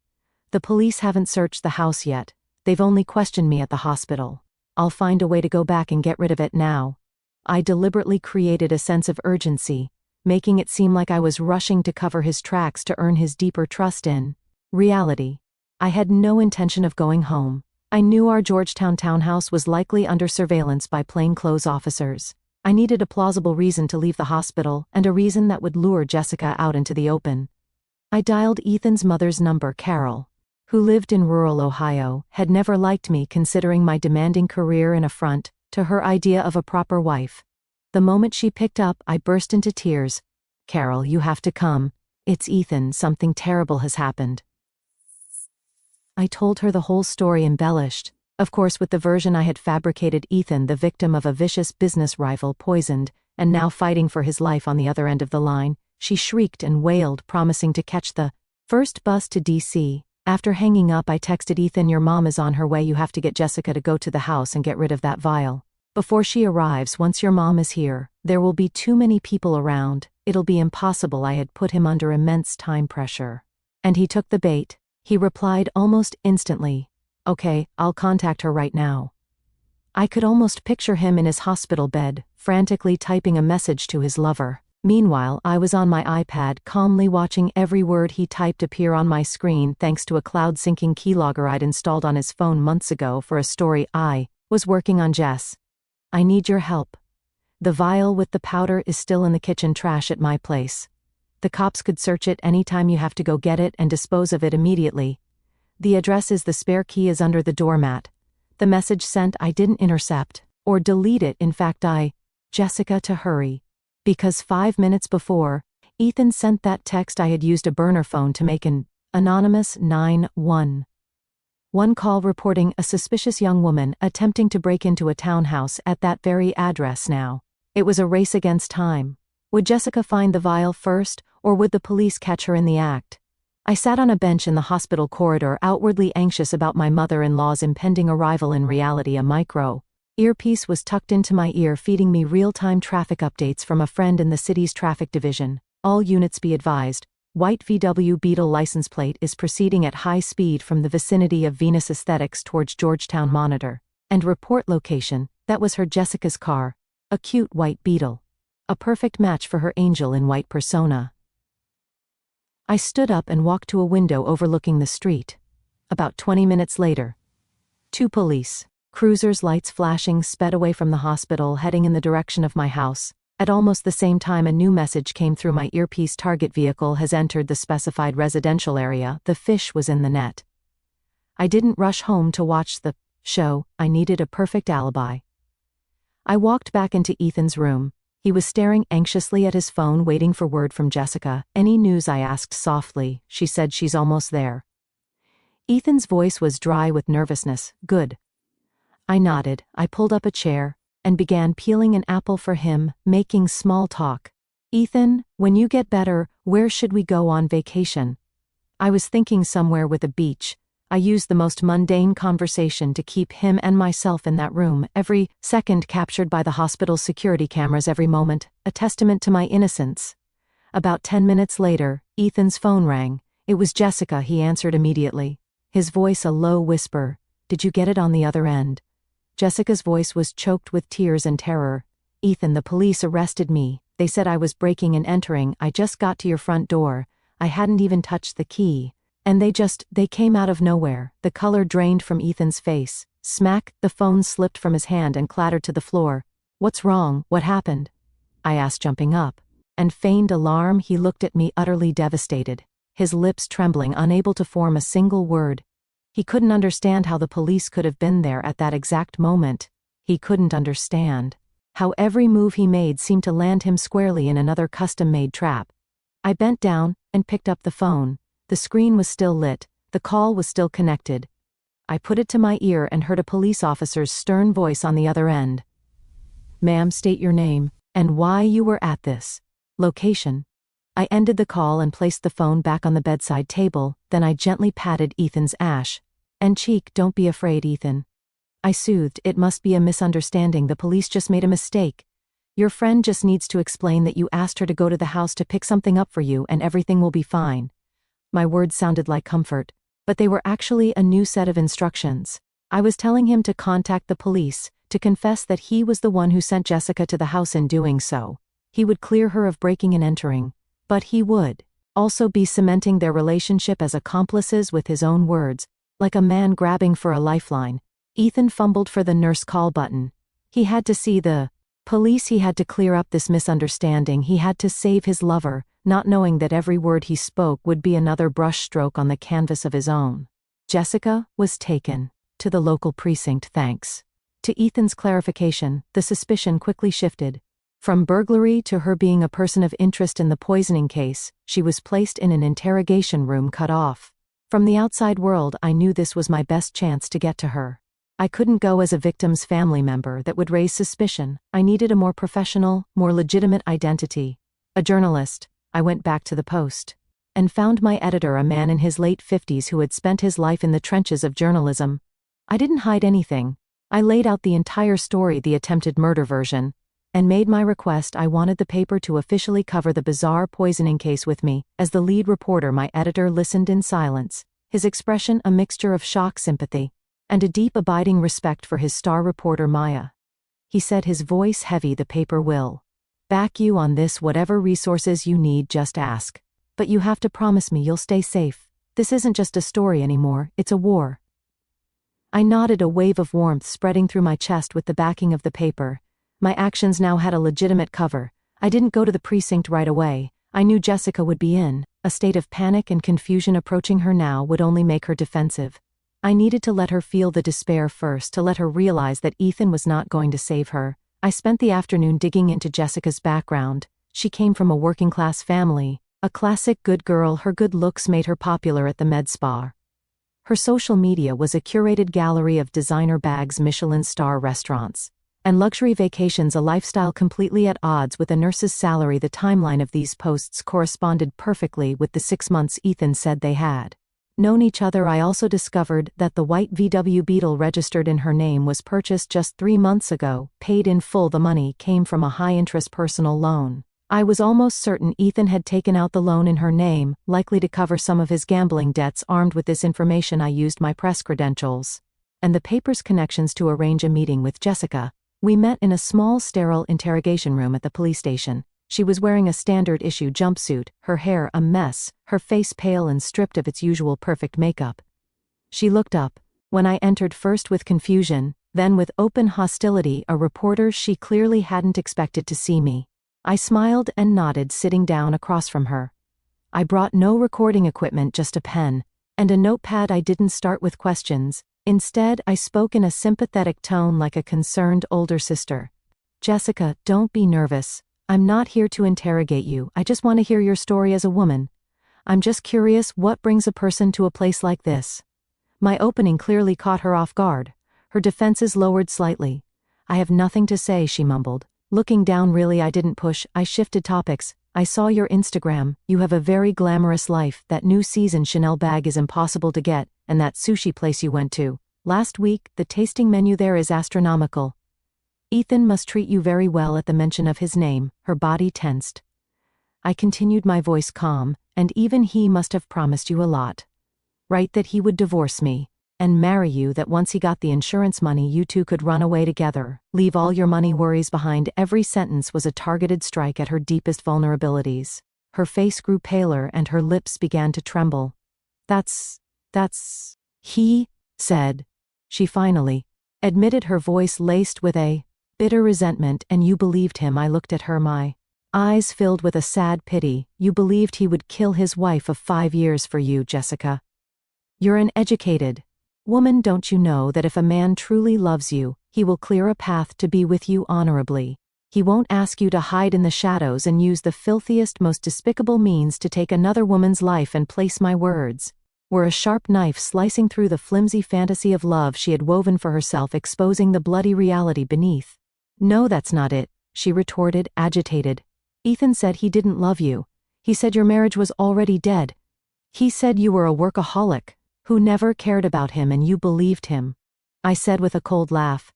The police haven't searched the house yet. They've only questioned me at the hospital. I'll find a way to go back and get rid of it now." I deliberately created a sense of urgency, making it seem like I was rushing to cover his tracks to earn his deeper trust. In reality, I had no intention of going home. I knew our Georgetown townhouse was likely under surveillance by plainclothes officers. I needed a plausible reason to leave the hospital, and a reason that would lure Jessica out into the open. I dialed Ethan's mother's number. Carol, who lived in rural Ohio, had never liked me considering my demanding career, an affront to her idea of a proper wife. The moment she picked up, I burst into tears. Carol, you have to come. It's Ethan, something terrible has happened. I told her the whole story, embellished, of course, with the version I had fabricated. Ethan, the victim of a vicious business rival, poisoned, and now fighting for his life on the other end of the line. She shrieked and wailed, promising to catch the first bus to D.C. After hanging up, I texted Ethan, your mom is on her way. You have to get Jessica to go to the house and get rid of that vial before she arrives. Once your mom is here, there will be too many people around. It'll be impossible. I had put him under immense time pressure. And he took the bait. He replied almost instantly, okay, I'll contact her right now. I could almost picture him in his hospital bed, frantically typing a message to his lover. Meanwhile, I was on my iPad, calmly watching every word he typed appear on my screen thanks to a cloud-syncing keylogger I'd installed on his phone months ago for a story I was working on. Jess, I need your help. The vial with the powder is still in the kitchen trash at my place. The cops could search it anytime. You have to go get it and dispose of it immediately. The address is the spare key is under the doormat. The message sent, I didn't intercept or delete it. In fact, Jessica, to hurry. Because 5 minutes before, Ethan sent that text, I had used a burner phone to make an anonymous 911 call reporting a suspicious young woman attempting to break into a townhouse at that very address. Now, it was a race against time. Would Jessica find the vial first, or would the police catch her in the act? I sat on a bench in the hospital corridor, outwardly anxious about my mother-in-law's impending arrival. In reality, a micro earpiece was tucked into my ear, feeding me real-time traffic updates from a friend in the city's traffic division. All units be advised, white VW Beetle license plate is proceeding at high speed from the vicinity of Venus Aesthetics towards Georgetown. Monitor and report location. That was her, Jessica's car. A cute white Beetle. A perfect match for her angel in white persona. I stood up and walked to a window overlooking the street. About 20 minutes later, 2 police cruisers, lights flashing, sped away from the hospital, heading in the direction of my house. At almost the same time, a new message came through my earpiece. Target vehicle has entered the specified residential area. The fish was in the net. I didn't rush home to watch the show. I needed a perfect alibi. I walked back into Ethan's room. He was staring anxiously at his phone, waiting for word from Jessica. Any news? I asked softly. She said she's almost there. Ethan's voice was dry with nervousness. Good. I nodded. I pulled up a chair and began peeling an apple for him, making small talk. Ethan, when you get better, where should we go on vacation? I was thinking somewhere with a beach. I used the most mundane conversation to keep him and myself in that room, every second captured by the hospital's security cameras, every moment, a testament to my innocence. About 10 minutes later, Ethan's phone rang. It was Jessica. He answered immediately. His voice a low whisper. Did you get it on the other end? Jessica's voice was choked with tears and terror. Ethan, the police arrested me. They said I was breaking and entering. I just got to your front door. I hadn't even touched the key. And they came out of nowhere. The color drained from Ethan's face. Smack, the phone slipped from his hand and clattered to the floor. What's wrong? What happened? I asked, jumping up. And feigned alarm. He looked at me, utterly devastated. His lips trembling, unable to form a single word. He couldn't understand how the police could have been there at that exact moment. He couldn't understand how every move he made seemed to land him squarely in another custom-made trap. I bent down and picked up the phone. The screen was still lit. The call was still connected. I put it to my ear and heard a police officer's stern voice on the other end. Ma'am, state your name and why you were at this location. I ended the call and placed the phone back on the bedside table. Then I gently patted Ethan's ash and cheek. Don't be afraid, Ethan. I soothed. It must be a misunderstanding. The police just made a mistake. Your friend just needs to explain that you asked her to go to the house to pick something up for you and everything will be fine. My words sounded like comfort, but they were actually a new set of instructions. I was telling him to contact the police, to confess that he was the one who sent Jessica to the house. In doing so, he would clear her of breaking and entering, but he would also be cementing their relationship as accomplices with his own words, like a man grabbing for a lifeline. Ethan fumbled for the nurse call button. He had to see the Police. He had to clear up this misunderstanding. He had to save his lover, not knowing that every word he spoke would be another brushstroke on the canvas of his own. Jessica was taken to the local precinct thanks to Ethan's clarification. The suspicion quickly shifted. From burglary to her being a person of interest in the poisoning case, she was placed in an interrogation room cut off from the outside world. I knew this was my best chance to get to her. I couldn't go as a victim's family member. That would raise suspicion. I needed a more professional, more legitimate identity. A journalist. I went back to the Post and found my editor, a man in his late 50s who had spent his life in the trenches of journalism. I didn't hide anything. I laid out the entire story, the attempted murder version, and made my request. I wanted the paper to officially cover the bizarre poisoning case with me. As the lead reporter, my editor listened in silence, his expression a mixture of shock, sympathy, and a deep abiding respect for his star reporter Maya. He said, his voice heavy, the paper will back you on this. Whatever resources you need, just ask. But you have to promise me you'll stay safe. This isn't just a story anymore, it's a war. I nodded, a wave of warmth spreading through my chest with the backing of the paper. My actions now had a legitimate cover. I didn't go to the precinct right away. I knew Jessica would be in a state of panic and confusion. Approaching her now would only make her defensive. I needed to let her feel the despair first, to let her realize that Ethan was not going to save her. I spent the afternoon digging into Jessica's background. She came from a working-class family, a classic good girl. Her good looks made her popular at the med spa. Her social media was a curated gallery of designer bags, Michelin star restaurants, and luxury vacations, a lifestyle completely at odds with a nurse's salary. The timeline of these posts corresponded perfectly with the 6 months Ethan said they had known each other. I also discovered that the white VW Beetle registered in her name was purchased just 3 months ago, paid in full. The money came from a high-interest personal loan. I was almost certain Ethan had taken out the loan in her name, likely to cover some of his gambling debts. Armed with this information, I used my press credentials and the paper's connections to arrange a meeting with Jessica. We met in a small, sterile interrogation room at the police station. She was wearing a standard-issue jumpsuit, her hair a mess, her face pale and stripped of its usual perfect makeup. She looked up when I entered, first with confusion, then with open hostility. A reporter. She clearly hadn't expected to see me. I smiled and nodded, sitting down across from her. I brought no recording equipment, just a pen and a notepad. I didn't start with questions. Instead, I spoke in a sympathetic tone, like a concerned older sister. Jessica, don't be nervous. I'm not here to interrogate you. I just want to hear your story as a woman. I'm just curious, what brings a person to a place like this? My opening clearly caught her off guard. Her defenses lowered slightly. I have nothing to say, she mumbled. Looking down. Really? I didn't push. I shifted topics. I saw your Instagram. You have a very glamorous life. That new season Chanel bag is impossible to get, and that sushi place you went to last week, the tasting menu there is astronomical. Ethan must treat you very well. At the mention of his name, her body tensed. I continued, my voice calm. And even he must have promised you a lot. Right, that he would divorce me and marry you, that once he got the insurance money you two could run away together, leave all your money worries behind. Every sentence was a targeted strike at her deepest vulnerabilities. Her face grew paler and her lips began to tremble. That's, he said. She finally admitted, her voice laced with a bitter resentment. And you believed him? I looked at her, my eyes filled with a sad pity. You believed he would kill his wife of 5 years for you, Jessica? You're an educated woman. Don't you know that if a man truly loves you, he will clear a path to be with you honorably? He won't ask you to hide in the shadows and use the filthiest, most despicable means to take another woman's life. And place my words were a sharp knife slicing through the flimsy fantasy of love she had woven for herself, exposing the bloody reality beneath. No, that's not it, she retorted, agitated. Ethan said he didn't love you. He said your marriage was already dead. He said you were a workaholic who never cared about him, and you believed him. I said with a cold laugh.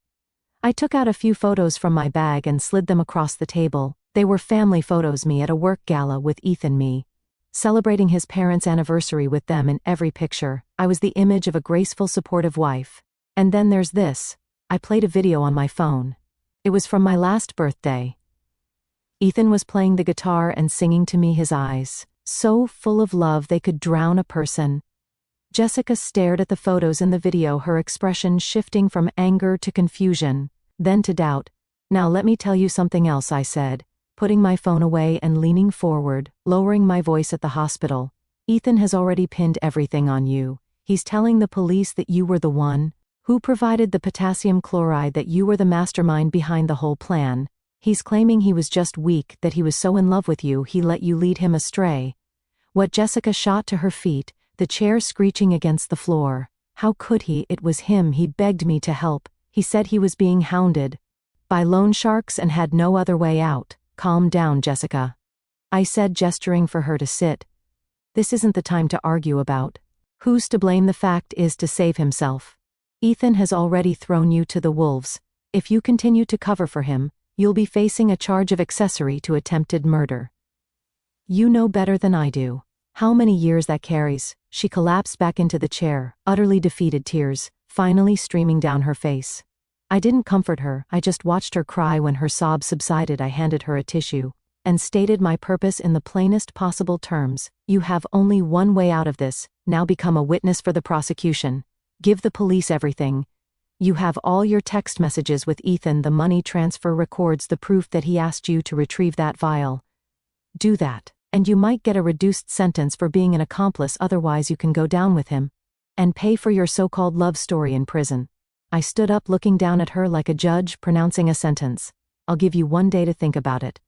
I took out a few photos from my bag and slid them across the table. They were family photos, me at a work gala with Ethan, me celebrating his parents' anniversary with them in every picture. I was the image of a graceful, supportive wife. And then there's this. I played a video on my phone. It was from my last birthday. Ethan was playing the guitar and singing to me, his eyes so full of love they could drown a person. Jessica stared at the photos in the video, her expression shifting from anger to confusion, then to doubt. Now let me tell you something else, I said, putting my phone away and leaning forward, lowering my voice at the hospital. Ethan has already pinned everything on you. He's telling the police that you were the one who provided the potassium chloride, that you were the mastermind behind the whole plan. He's claiming he was just weak, that he was so in love with you he let you lead him astray. What? Jessica shot to her feet, the chair screeching against the floor. How could he? It was him. He begged me to help. He said he was being hounded by loan sharks and had no other way out. Calm down, Jessica, I said, gesturing for her to sit. This isn't the time to argue about who's to blame. The fact is to save himself. Ethan has already thrown you to the wolves. If you continue to cover for him, you'll be facing a charge of accessory to attempted murder. You know better than I do how many years that carries. She collapsed back into the chair, utterly defeated, tears finally streaming down her face. I didn't comfort her, I just watched her cry. When her sobs subsided, I handed her a tissue and stated my purpose in the plainest possible terms. You have only one way out of this. Now become a witness for the prosecution. Give the police everything. You have all your text messages with Ethan, the money transfer records, the proof that he asked you to retrieve that vial. Do that, and you might get a reduced sentence for being an accomplice. Otherwise you can go down with him and pay for your so-called love story in prison. I stood up, looking down at her like a judge pronouncing a sentence. I'll give you 1 day to think about it.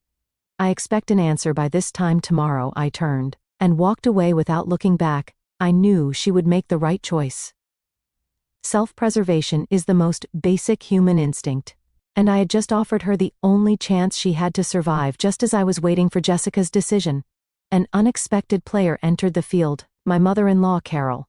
I expect an answer by this time tomorrow. I turned and walked away without looking back. I knew she would make the right choice. Self-preservation is the most basic human instinct, and I had just offered her the only chance she had to survive. Just as I was waiting for Jessica's decision, an unexpected player entered the field, my mother-in-law, Carol.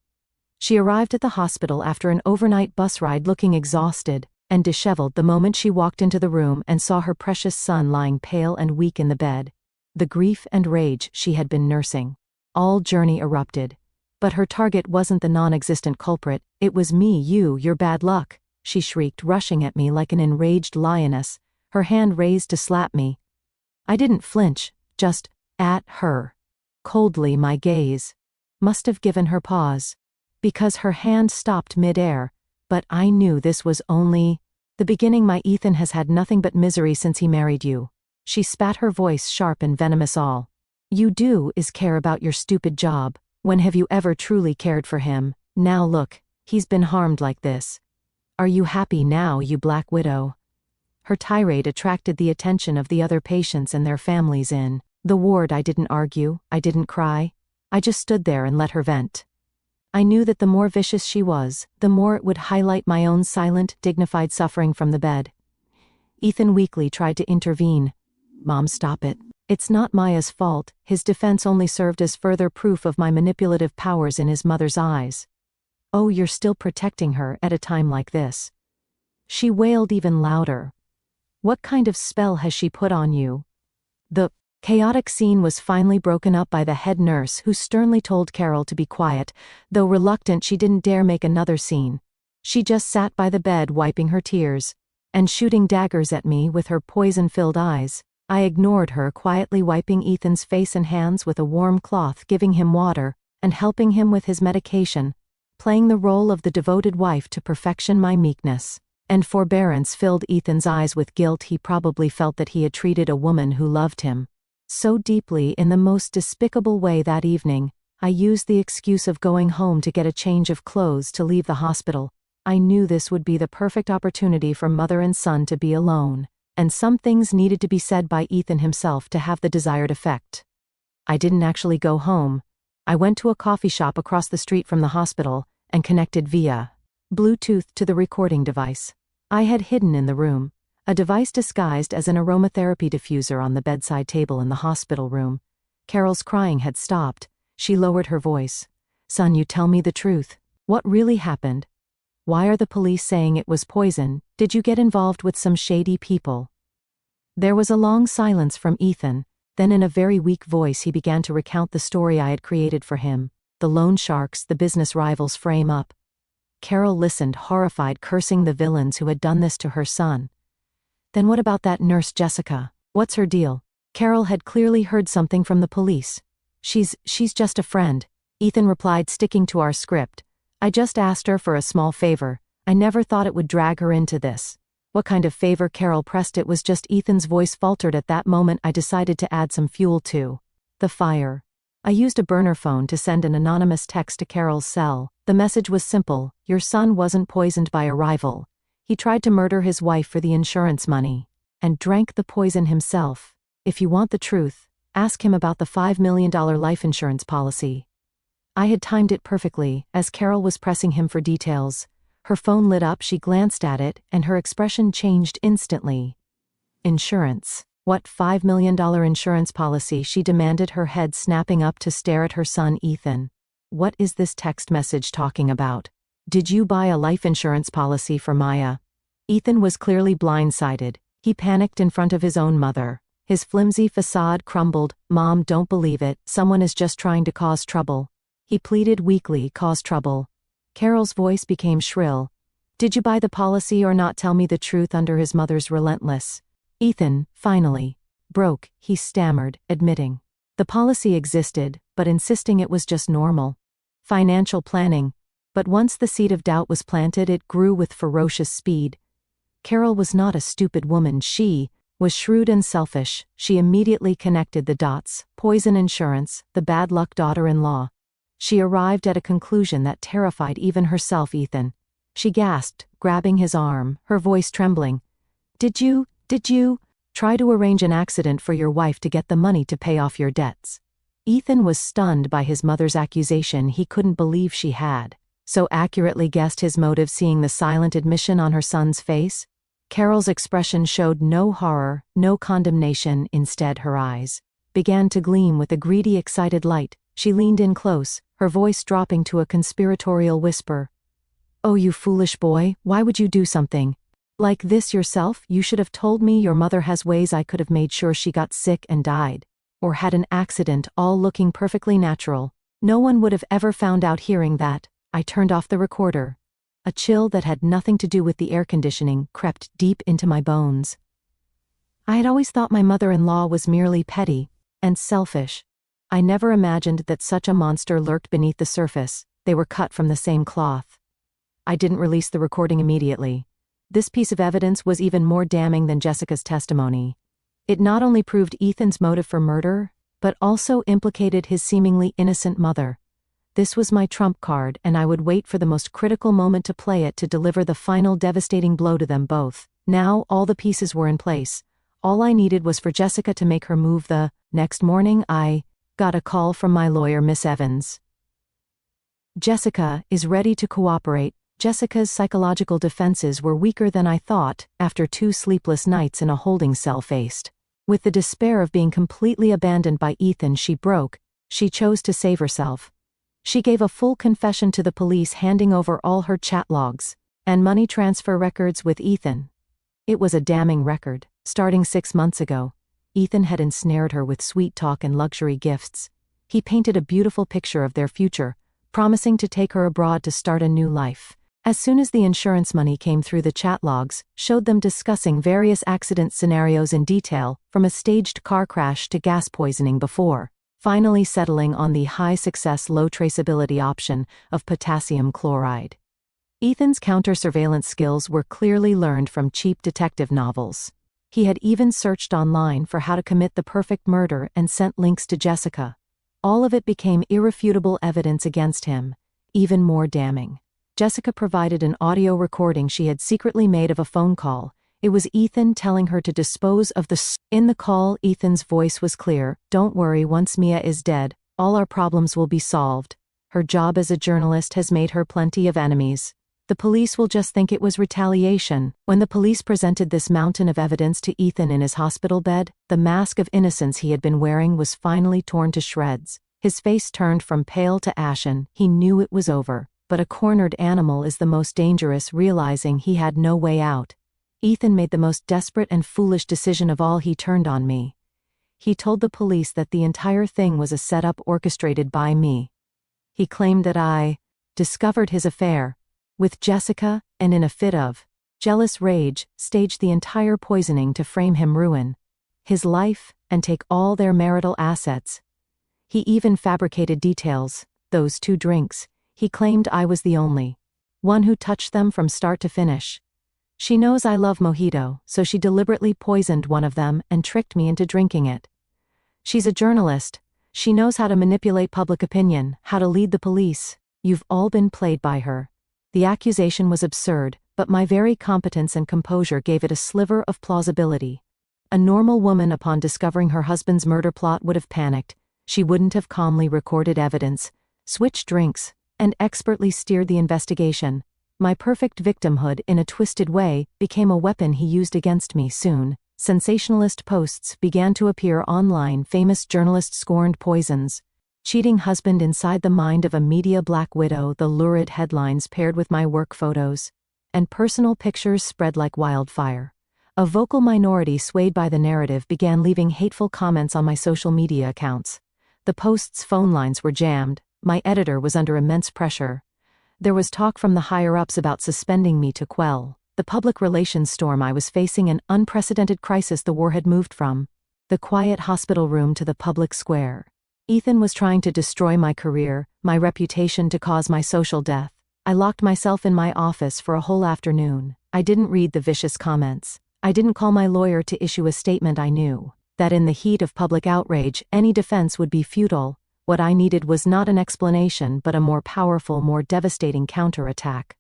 She arrived at the hospital after an overnight bus ride, looking exhausted and disheveled the moment she walked into the room and saw her precious son lying pale and weak in the bed. The grief and rage she had been nursing all journey erupted. But her target wasn't the non-existent culprit. It was me. Your bad luck, she shrieked, rushing at me like an enraged lioness, her hand raised to slap me. I didn't flinch, just at her coldly. My gaze must have given her pause, because her hand stopped mid-air, but I knew this was only the beginning. My Ethan has had nothing but misery since he married you. She spat, her voice sharp and venomous. All you do is care about your stupid job. When have you ever truly cared for him? Now look, he's been harmed like this. Are you happy now, you black widow? Her tirade attracted the attention of the other patients and their families in the ward. I didn't argue, I didn't cry. I just stood there and let her vent. I knew that the more vicious she was, the more it would highlight my own silent, dignified suffering. From the bed, Ethan weakly tried to intervene. Mom, stop it. It's not Maya's fault. His defense only served as further proof of my manipulative powers in his mother's eyes. Oh, you're still protecting her at a time like this? She wailed even louder. What kind of spell has she put on you? The chaotic scene was finally broken up by the head nurse, who sternly told Carol to be quiet. Though reluctant, she didn't dare make another scene. She just sat by the bed, wiping her tears and shooting daggers at me with her poison-filled eyes. I ignored her, quietly wiping Ethan's face and hands with a warm cloth, giving him water and helping him with his medication, playing the role of the devoted wife to perfection. My meekness and forbearance filled Ethan's eyes with guilt. He probably felt that he had treated a woman who loved him so deeply in the most despicable way. That evening, I used the excuse of going home to get a change of clothes to leave the hospital. I knew this would be the perfect opportunity for mother and son to be alone, and some things needed to be said by Ethan himself to have the desired effect. I didn't actually go home. I went to a coffee shop across the street from the hospital and connected via Bluetooth to the recording device I had hidden in the room, a device disguised as an aromatherapy diffuser on the bedside table in the hospital room. Carol's crying had stopped. She lowered her voice. Son, you tell me the truth. What really happened? Why are the police saying it was poison? Did you get involved with some shady people? There was a long silence from Ethan. Then in a very weak voice he began to recount the story I had created for him. The loan sharks, the business rivals frame up. Carol listened, horrified, cursing the villains who had done this to her son. Then what about that nurse Jessica? What's her deal? Carol had clearly heard something from the police. She's just a friend, Ethan replied, sticking to our script. I just asked her for a small favor. I never thought it would drag her into this. What kind of favor? Carol pressed. It was just Ethan's voice faltered at that moment. I decided to add some fuel to the fire. I used a burner phone to send an anonymous text to Carol's cell. The message was simple: your son wasn't poisoned by a rival. He tried to murder his wife for the insurance money and drank the poison himself. If you want the truth, ask him about the $5 million life insurance policy. I had timed it perfectly. As Carol was pressing him for details, her phone lit up. She glanced at it, and her expression changed instantly. Insurance. What $5 million insurance policy? She demanded, her head snapping up to stare at her son Ethan. What is this text message talking about? Did you buy a life insurance policy for Maya? Ethan was clearly blindsided. He panicked in front of his own mother. His flimsy facade crumbled. Mom, don't believe it. Someone is just trying to cause trouble. He pleaded weakly. Cause trouble? Carol's voice became shrill. Did you buy the policy or not? Tell me the truth. Under his mother's relentless. Ethan, finally, broke. He stammered, admitting the policy existed, but insisting it was just normal financial planning. But once the seed of doubt was planted, it grew with ferocious speed. Carol was not a stupid woman. She was shrewd and selfish. She immediately connected the dots. Poison insurance, the bad luck daughter-in-law. She arrived at a conclusion that terrified even herself. Ethan. She gasped, grabbing his arm, her voice trembling. Did you try to arrange an accident for your wife to get the money to pay off your debts? Ethan was stunned by his mother's accusation. He couldn't believe she had so accurately guessed his motive. Seeing the silent admission on her son's face, Carol's expression showed no horror, no condemnation. Instead, her eyes began to gleam with a greedy, excited light. She leaned in close, her voice dropping to a conspiratorial whisper. Oh, you foolish boy, why would you do something like this yourself? You should have told me. Your mother has ways. I could have made sure she got sick and died, or had an accident, all looking perfectly natural. No one would have ever found out. Hearing that, I turned off the recorder. A chill that had nothing to do with the air conditioning crept deep into my bones. I had always thought my mother-in-law was merely petty and selfish. I never imagined that such a monster lurked beneath the surface. They were cut from the same cloth. I didn't release the recording immediately. This piece of evidence was even more damning than Jessica's testimony. It not only proved Ethan's motive for murder, but also implicated his seemingly innocent mother. This was my trump card, and I would wait for the most critical moment to play it, to deliver the final devastating blow to them both. Now, all the pieces were in place. All I needed was for Jessica to make her move. The next morning, I got a call from my lawyer, Miss Evans. Jessica is ready to cooperate. Jessica's psychological defenses were weaker than I thought. After 2 sleepless nights in a holding cell, faced with the despair of being completely abandoned by Ethan, she broke. She chose to save herself. She gave a full confession to the police, handing over all her chat logs and money transfer records with Ethan. It was a damning record. Starting 6 months ago, Ethan had ensnared her with sweet talk and luxury gifts. He painted a beautiful picture of their future, promising to take her abroad to start a new life. As soon as the insurance money came through, the chat logs showed them discussing various accident scenarios in detail, from a staged car crash to gas poisoning, before finally settling on the high-success, low-traceability option of potassium chloride. Ethan's counter-surveillance skills were clearly learned from cheap detective novels. He had even searched online for how to commit the perfect murder and sent links to Jessica. All of it became irrefutable evidence against him. Even more damning, Jessica provided an audio recording she had secretly made of a phone call. It was Ethan telling her to dispose of In the call, Ethan's voice was clear. Don't worry, once Mia is dead, all our problems will be solved. Her job as a journalist has made her plenty of enemies. The police will just think it was retaliation. When the police presented this mountain of evidence to Ethan in his hospital bed, the mask of innocence he had been wearing was finally torn to shreds. His face turned from pale to ashen. He knew it was over. But a cornered animal is the most dangerous. Realizing he had no way out, Ethan made the most desperate and foolish decision of all. He turned on me. He told the police that the entire thing was a setup orchestrated by me. He claimed that I discovered his affair with Jessica, and in a fit of jealous rage, staged the entire poisoning to frame him, ruin his life, and take all their marital assets. He even fabricated details. Those 2 drinks. He claimed I was the only one who touched them from start to finish. She knows I love mojito, so she deliberately poisoned one of them and tricked me into drinking it. She's a journalist. She knows how to manipulate public opinion, how to lead the police. You've all been played by her. The accusation was absurd, but my very competence and composure gave it a sliver of plausibility. A normal woman upon discovering her husband's murder plot would have panicked. She wouldn't have calmly recorded evidence, switched drinks, and expertly steered the investigation. My perfect victimhood, in a twisted way, became a weapon he used against me. Soon, sensationalist posts began to appear online. Famous journalist scorned poisons. Cheating husband inside the mind of a media black widow. The lurid headlines paired with my work photos. And personal pictures spread like wildfire. A vocal minority swayed by the narrative began leaving hateful comments on my social media accounts. The posts' phone lines were jammed. My editor was under immense pressure. There was talk from the higher-ups about suspending me to quell the public relations storm I was facing, an unprecedented crisis. The war had moved from the quiet hospital room to the public square. Ethan was trying to destroy my career, my reputation, to cause my social death. I locked myself in my office for a whole afternoon. I didn't read the vicious comments. I didn't call my lawyer to issue a statement. I knew that in the heat of public outrage, any defense would be futile. What I needed was not an explanation but a more powerful, more devastating counterattack.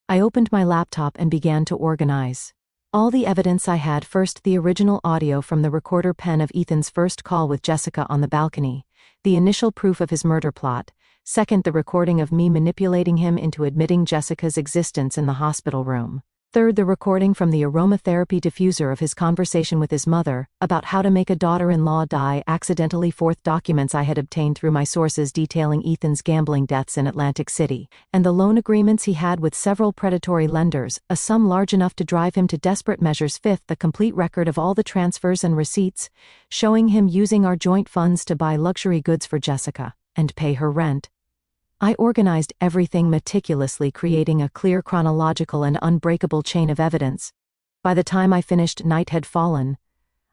I opened my laptop and began to organize all the evidence I had. First, the original audio from the recorder pen of Ethan's first call with Jessica on the balcony, the initial proof of his murder plot. Second, the recording of me manipulating him into admitting Jessica's existence in the hospital room. Third, the recording from the aromatherapy diffuser of his conversation with his mother about how to make a daughter-in-law die accidentally. Fourth, documents I had obtained through my sources detailing Ethan's gambling deaths in Atlantic City, and the loan agreements he had with several predatory lenders, a sum large enough to drive him to desperate measures. Fifth, the complete record of all the transfers and receipts, showing him using our joint funds to buy luxury goods for Jessica and pay her rent. I organized everything meticulously, creating a clear, chronological, and unbreakable chain of evidence. By the time I finished, night had fallen.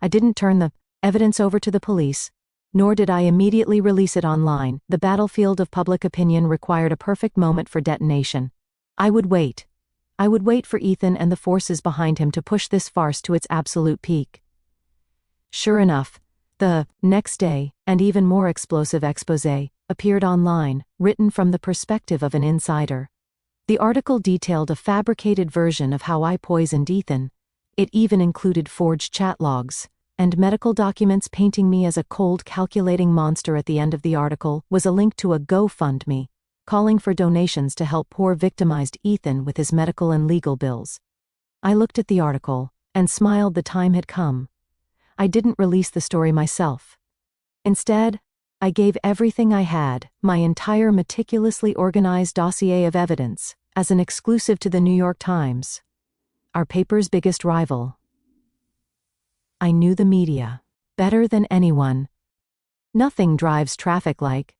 I didn't turn the evidence over to the police, nor did I immediately release it online. The battlefield of public opinion required a perfect moment for detonation. I would wait. I would wait for Ethan and the forces behind him to push this farce to its absolute peak. Sure enough, the next day, an even more explosive exposé appeared online, written from the perspective of an insider. The article detailed a fabricated version of how I poisoned Ethan. It even included forged chat logs and medical documents painting me as a cold, calculating monster. At the end of the article was a link to a GoFundMe, calling for donations to help poor victimized Ethan with his medical and legal bills. I looked at the article and smiled. The time had come. I didn't release the story myself. Instead, I gave everything I had, my entire meticulously organized dossier of evidence, as an exclusive to the New York Times, our paper's biggest rival. I knew the media better than anyone. Nothing drives traffic like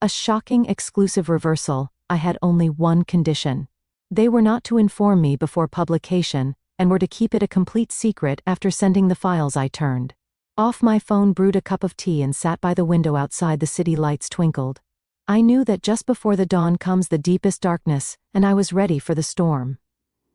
a shocking exclusive reversal. I had only one condition. They were not to inform me before publication, and were to keep it a complete secret. After sending the files, I turned off my phone, brewed a cup of tea, and sat by the window outside. The city lights twinkled. I knew that just before the dawn comes the deepest darkness, and I was ready for the storm.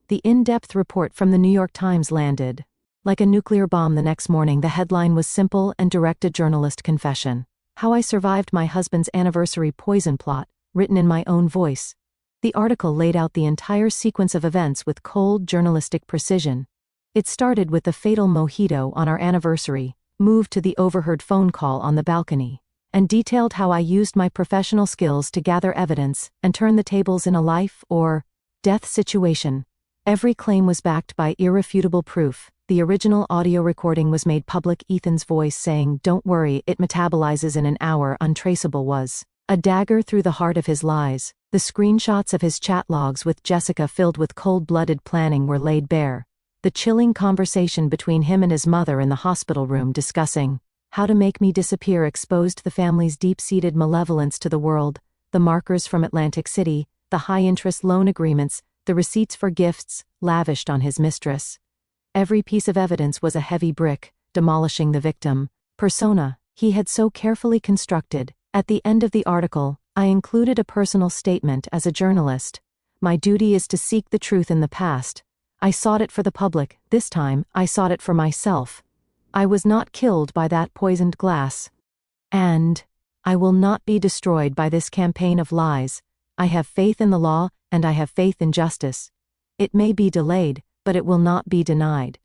The in-depth report from the New York Times landed like a nuclear bomb the next morning. The headline was simple and direct: a journalist confession. How I survived my husband's anniversary poison plot, written in my own voice. The article laid out the entire sequence of events with cold journalistic precision. It started with the fatal mojito on our anniversary, moved to the overheard phone call on the balcony, and detailed how I used my professional skills to gather evidence and turn the tables in a life or death situation. Every claim was backed by irrefutable proof. The original audio recording was made public. Ethan's voice saying, "Don't worry, it metabolizes in an hour," untraceable, was a dagger through the heart of his lies. The screenshots of his chat logs with Jessica, filled with cold-blooded planning, were laid bare. The chilling conversation between him and his mother in the hospital room discussing how to make me disappear exposed the family's deep-seated malevolence to the world. The markers from Atlantic City, the high-interest loan agreements, the receipts for gifts lavished on his mistress. Every piece of evidence was a heavy brick, demolishing the victim persona he had so carefully constructed. At the end of the article, I included a personal statement. As a journalist, my duty is to seek the truth in the past. I sought it for the public. This time, I sought it for myself. I was not killed by that poisoned glass. And I will not be destroyed by this campaign of lies. I have faith in the law, and I have faith in justice. It may be delayed, but it will not be denied.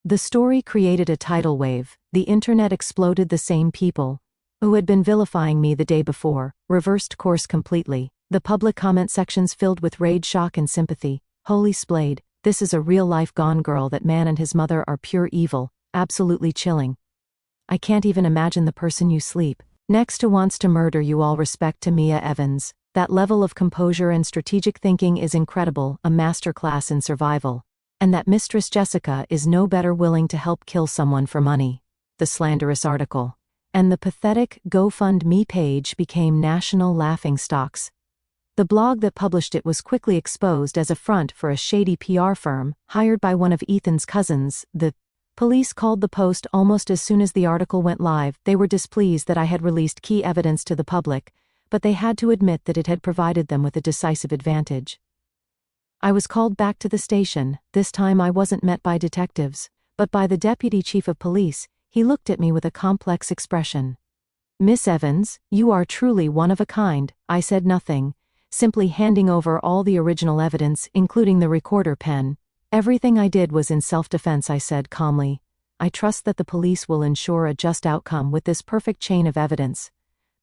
The story created a tidal wave. The internet exploded. The same people who had been vilifying me the day before reversed course completely. The public comment sections filled with rage, shock, and sympathy. Holy splade, this is a real-life Gone Girl. That man and his mother are pure evil, absolutely chilling. I can't even imagine the person you sleep next to wants to murder you. All respect to Mia Evans. That level of composure and strategic thinking is incredible, a masterclass in survival. And that Mistress Jessica is no better, willing to help kill someone for money. The slanderous article and the pathetic GoFundMe page became national laughingstocks. The blog that published it was quickly exposed as a front for a shady PR firm hired by one of Ethan's cousins. The police called the post almost as soon as the article went live. They were displeased that I had released key evidence to the public, but they had to admit that it had provided them with a decisive advantage. I was called back to the station. This time I wasn't met by detectives, but by the deputy chief of police. He looked at me with a complex expression. Miss Evans, you are truly one of a kind. I said nothing, simply handing over all the original evidence, including the recorder pen. Everything I did was in self-defense, I said calmly. I trust that the police will ensure a just outcome with this perfect chain of evidence.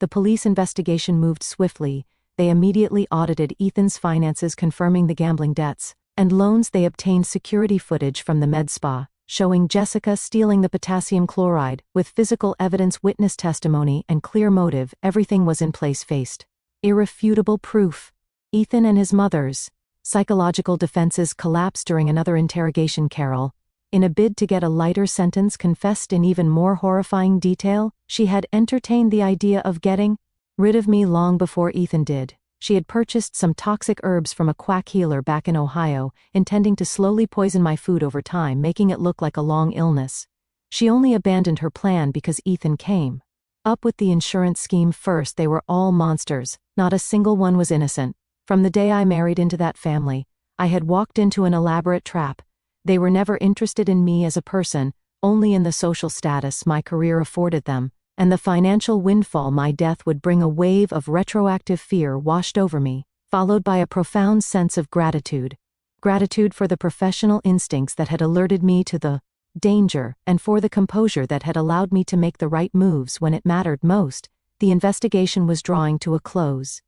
The police investigation moved swiftly. They immediately audited Ethan's finances, confirming the gambling debts and loans. They obtained security footage from the med spa, showing Jessica stealing the potassium chloride, with physical evidence, witness testimony, and clear motive. Everything was in place. Faced irrefutable proof. Ethan and his mother's psychological defenses collapsed during another interrogation. Carol, in a bid to get a lighter sentence, confessed in even more horrifying detail. She had entertained the idea of getting rid of me long before Ethan did. She had purchased some toxic herbs from a quack healer back in Ohio, intending to slowly poison my food over time, making it look like a long illness. She only abandoned her plan because Ethan came up with the insurance scheme first. They were all monsters. Not a single one was innocent. From the day I married into that family, I had walked into an elaborate trap. They were never interested in me as a person, only in the social status my career afforded them, and the financial windfall my death would bring. A wave of retroactive fear washed over me, followed by a profound sense of gratitude. Gratitude for the professional instincts that had alerted me to the danger, and for the composure that had allowed me to make the right moves when it mattered most. The investigation was drawing to a close.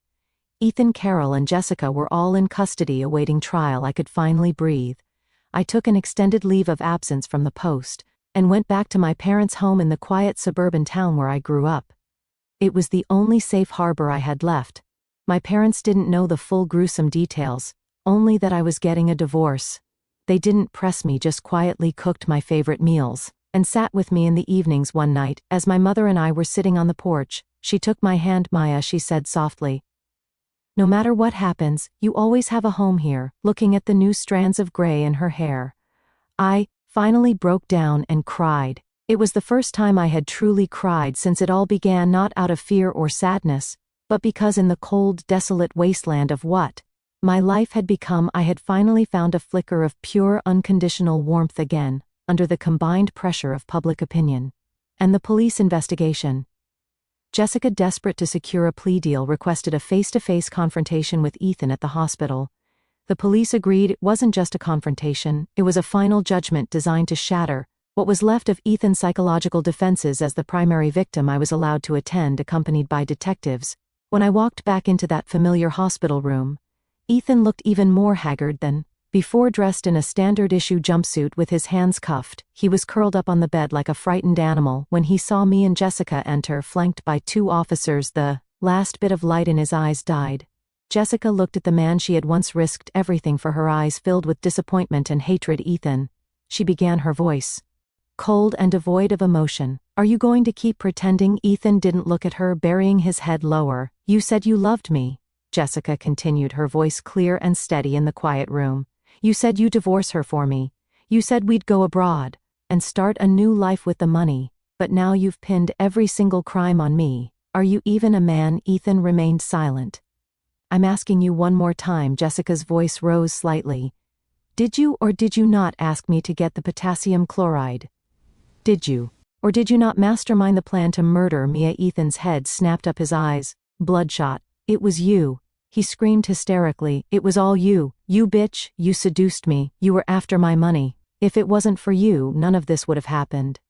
Ethan, Carol, and Jessica were all in custody awaiting trial. I could finally breathe. I took an extended leave of absence from the post and went back to my parents' home in the quiet suburban town where I grew up. It was the only safe harbor I had left. My parents didn't know the full gruesome details, only that I was getting a divorce. They didn't press me, just quietly cooked my favorite meals and sat with me in the evenings. One night, as my mother and I were sitting on the porch, she took my hand. Maya, she said softly, no matter what happens, you always have a home here. Looking at the new strands of gray in her hair, I finally broke down and cried. It was the first time I had truly cried since it all began, not out of fear or sadness, but because in the cold, desolate wasteland of what my life had become, I had finally found a flicker of pure, unconditional warmth again, under the combined pressure of public opinion and the police investigation. Jessica, desperate to secure a plea deal, requested a face-to-face confrontation with Ethan at the hospital. The police agreed. It wasn't just a confrontation, it was a final judgment designed to shatter what was left of Ethan's psychological defenses. As the primary victim, I was allowed to attend, accompanied by detectives. When I walked back into that familiar hospital room, Ethan looked even more haggard than before. Dressed in a standard-issue jumpsuit with his hands cuffed, he was curled up on the bed like a frightened animal. When he saw me and Jessica enter, flanked by 2 officers, the last bit of light in his eyes died. Jessica looked at the man she had once risked everything for, her eyes filled with disappointment and hatred. Ethan, she began, her voice cold and devoid of emotion. Are you going to keep pretending? Ethan didn't look at her, burying his head lower. You said you loved me, Jessica continued, her voice clear and steady in the quiet room. You said you'd divorce her for me. You said we'd go abroad and start a new life with the money, but now you've pinned every single crime on me. Are you even a man? Ethan remained silent. I'm asking you one more time. Jessica's voice rose slightly. Did you or did you not ask me to get the potassium chloride? Did you? Or did you not mastermind the plan to murder Mia? Ethan's head snapped up, his eyes bloodshot. It was you. He screamed hysterically. It was all you. You bitch, you seduced me, you were after my money. If it wasn't for you, none of this would have happened.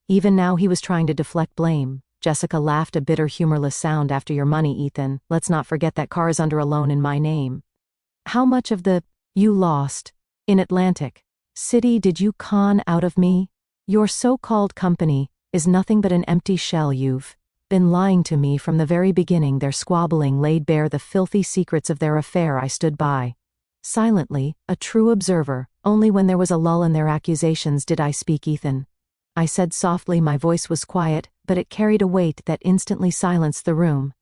Even now he was trying to deflect blame. Jessica laughed, a bitter, humorless sound. After your money, Ethan. Let's not forget that car is under a loan in my name. How much of the you lost in Atlantic City did you con out of me? Your so-called company is nothing but an empty shell. You've been lying to me from the very beginning. Their squabbling laid bare the filthy secrets of their affair. I stood by, silently, a true observer. Only when there was a lull in their accusations did I speak. Ethan, I said softly. My voice was quiet, but it carried a weight that instantly silenced the room.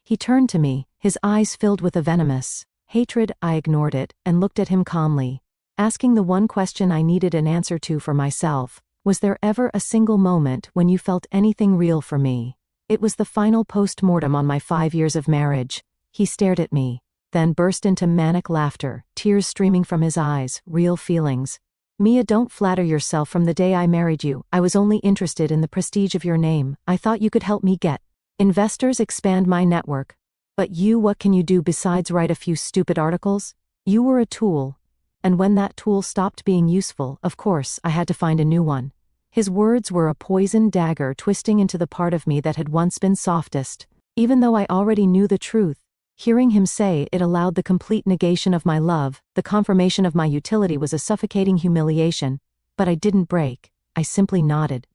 He turned to me, his eyes filled with a venomous hatred. I ignored it and looked at him calmly, asking the one question I needed an answer to for myself. Was there ever a single moment when you felt anything real for me? It was the final post-mortem on my 5 years of marriage. He stared at me, then burst into manic laughter, tears streaming from his eyes. Real feelings. Mia, don't flatter yourself. From the day I married you, I was only interested in the prestige of your name. I thought you could help me get investors, expand my network. But you, what can you do besides write a few stupid articles? You were a tool. And when that tool stopped being useful, of course, I had to find a new one. His words were a poisoned dagger twisting into the part of me that had once been softest. Even though I already knew the truth, hearing him say it allowed the complete negation of my love. The confirmation of my utility was a suffocating humiliation. But I didn't break. I simply nodded.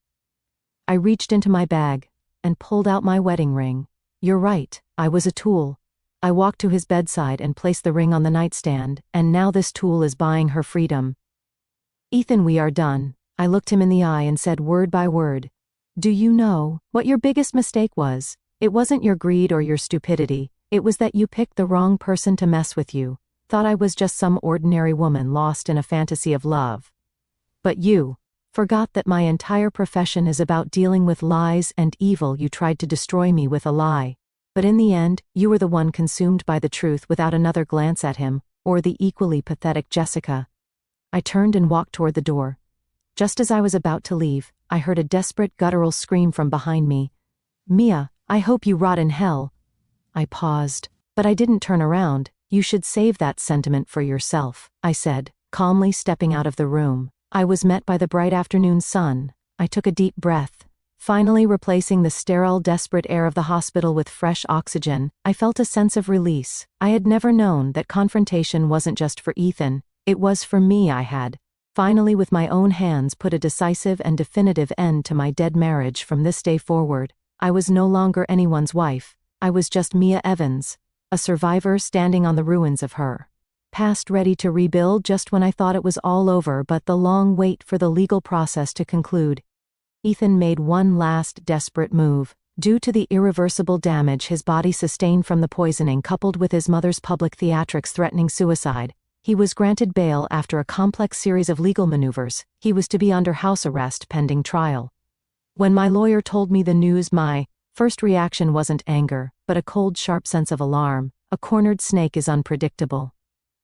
I reached into my bag and pulled out my wedding ring. You're right, I was a tool. I walked to his bedside and placed the ring on the nightstand, and now this tool is buying her freedom. Ethan, we are done. I looked him in the eye and said word by word. Do you know what your biggest mistake was? It wasn't your greed or your stupidity. It was that you picked the wrong person to mess with you. Thought I was just some ordinary woman lost in a fantasy of love. But you forgot that my entire profession is about dealing with lies and evil. You tried to destroy me with a lie. But in the end, you were the one consumed by the truth. Without another glance at him, or the equally pathetic Jessica, I turned and walked toward the door. Just as I was about to leave, I heard a desperate guttural scream from behind me. Mia, I hope you rot in hell. I paused, but I didn't turn around. You should save that sentiment for yourself, I said, calmly stepping out of the room. I was met by the bright afternoon sun. I took a deep breath, finally replacing the sterile, desperate air of the hospital with fresh oxygen. I felt a sense of release. I had never known that confrontation wasn't just for Ethan, it was for me. I had, finally with my own hands, put a decisive and definitive end to my dead marriage. From this day forward, I was no longer anyone's wife. I was just Mia Evans, a survivor standing on the ruins of her past, ready to rebuild just when I thought it was all over. But the long wait for the legal process to conclude. Ethan made one last desperate move. Due to the irreversible damage his body sustained from the poisoning, coupled with his mother's public theatrics threatening suicide, he was granted bail after a complex series of legal maneuvers. He was to be under house arrest pending trial. When my lawyer told me the news, my first reaction wasn't anger, but a cold, sharp sense of alarm. A cornered snake is unpredictable.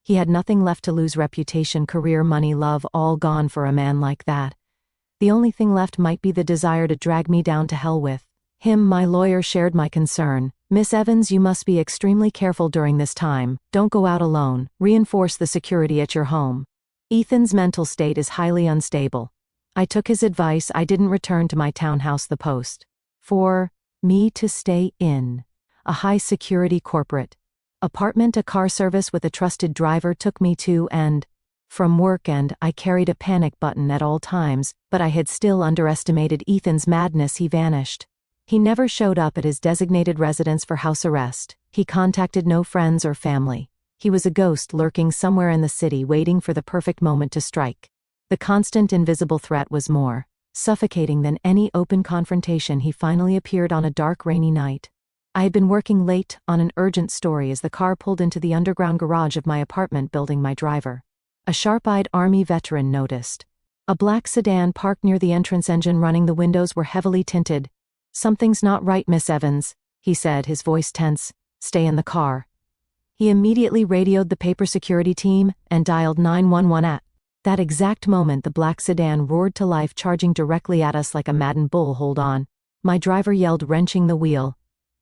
He had nothing left to lose: reputation, career, money, love, all gone for a man like that. The only thing left might be the desire to drag me down to hell with him. My lawyer shared my concern. Miss Evans, you must be extremely careful during this time. Don't go out alone. Reinforce the security at your home. Ethan's mental state is highly unstable. I took his advice. I didn't return to my townhouse, the post for me to stay in a high-security corporate apartment. A car service with a trusted driver took me to and from work, and I carried a panic button at all times, but I had still underestimated Ethan's madness. He vanished. He never showed up at his designated residence for house arrest. He contacted no friends or family. He was a ghost lurking somewhere in the city, waiting for the perfect moment to strike. The constant invisible threat was more suffocating than any open confrontation. He finally appeared on a dark, rainy night. I had been working late on an urgent story as the car pulled into the underground garage of my apartment building. My driver, a sharp-eyed Army veteran, noticed a black sedan parked near the entrance, engine running. The windows were heavily tinted. Something's not right, Miss Evans, he said, his voice tense. Stay in the car. He immediately radioed the paper security team and dialed 911 at that exact moment. The black sedan roared to life, charging directly at us like a maddened bull. "Hold on." My driver yelled, wrenching the wheel.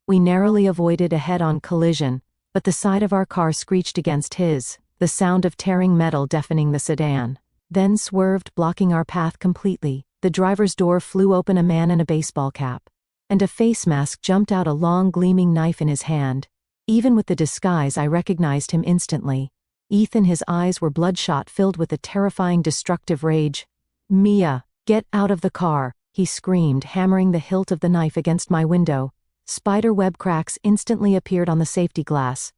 We narrowly avoided a head-on collision, but the side of our car screeched against his, the sound of tearing metal deafening the sedan. Then swerved, blocking our path completely. The driver's door flew open. A man in a baseball cap and a face mask jumped out, a long gleaming knife in his hand. Even with the disguise, I recognized him instantly. Ethan, his eyes were bloodshot, filled with a terrifying destructive rage. "Mia, get out of the car," he screamed, hammering the hilt of the knife against my window. Spider web cracks instantly appeared on the safety glass.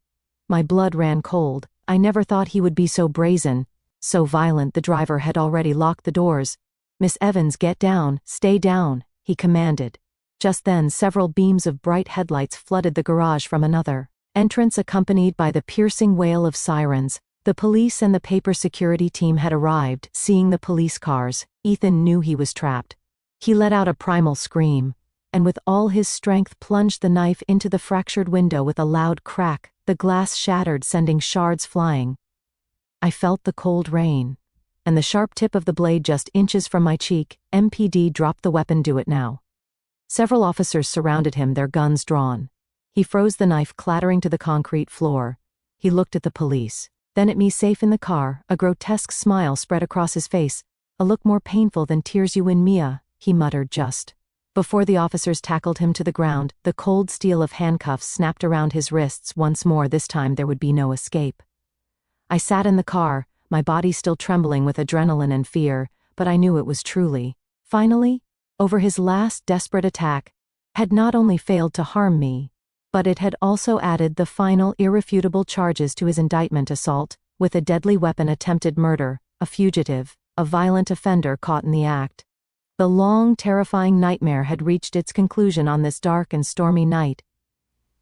My blood ran cold. I never thought he would be so brazen, so violent. The driver had already locked the doors. "Miss Evans, get down, stay down," he commanded. Just then, several beams of bright headlights flooded the garage from another entrance, accompanied by the piercing wail of sirens. The police and the paper security team had arrived. Seeing the police cars, Ethan knew he was trapped. He let out a primal scream, and with all his strength plunged the knife into the fractured window. With a loud crack, the glass shattered, sending shards flying. I felt the cold rain, and the sharp tip of the blade just inches from my cheek. "MPD, drop the weapon, do it now." Several officers surrounded him, their guns drawn. He froze, the knife clattering to the concrete floor. He looked at the police, then at me, safe in the car. A grotesque smile spread across his face, a look more painful than tears. "You win, Mia," he muttered just before the officers tackled him to the ground. The cold steel of handcuffs snapped around his wrists once more. This time there would be no escape. I sat in the car, my body still trembling with adrenaline and fear, but I knew it was truly, finally, over. His last desperate attack had not only failed to harm me, but it had also added the final irrefutable charges to his indictment: assault with a deadly weapon, attempted murder, a fugitive, a violent offender caught in the act. The long, terrifying nightmare had reached its conclusion on this dark and stormy night.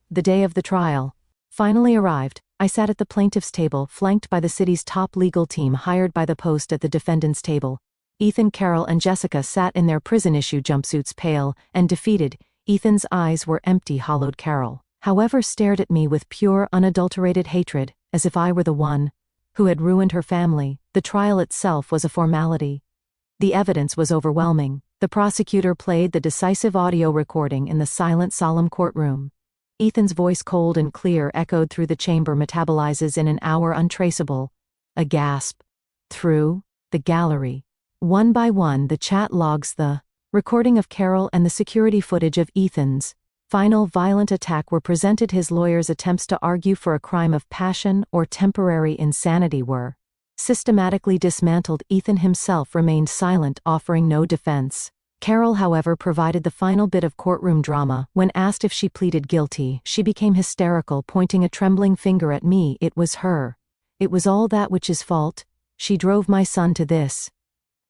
The day of the trial finally arrived. I sat at the plaintiff's table, flanked by the city's top legal team hired by the Post at the defendant's table. Ethan, Carol, and Jessica sat in their prison-issue jumpsuits, pale and defeated. Ethan's eyes were empty, hollowed. Carol, however, stared at me with pure, unadulterated hatred, as if I were the one who had ruined her family. The trial itself was a formality. The evidence was overwhelming. The prosecutor played the decisive audio recording in the silent, solemn courtroom. Ethan's voice, cold and clear, echoed through the chamber, metabolizes in an hour untraceable. A gasp. Through the gallery, one by one, the chat logs, the recording of Carol, and the security footage of Ethan's final violent attack were presented. His lawyer's attempts to argue for a crime of passion or temporary insanity were systematically dismantled. Ethan himself remained silent, offering no defense. Carol, however, provided the final bit of courtroom drama. When asked if she pleaded guilty, she became hysterical, pointing a trembling finger at me. It was her. "It was all that witch's fault. She drove my son to this.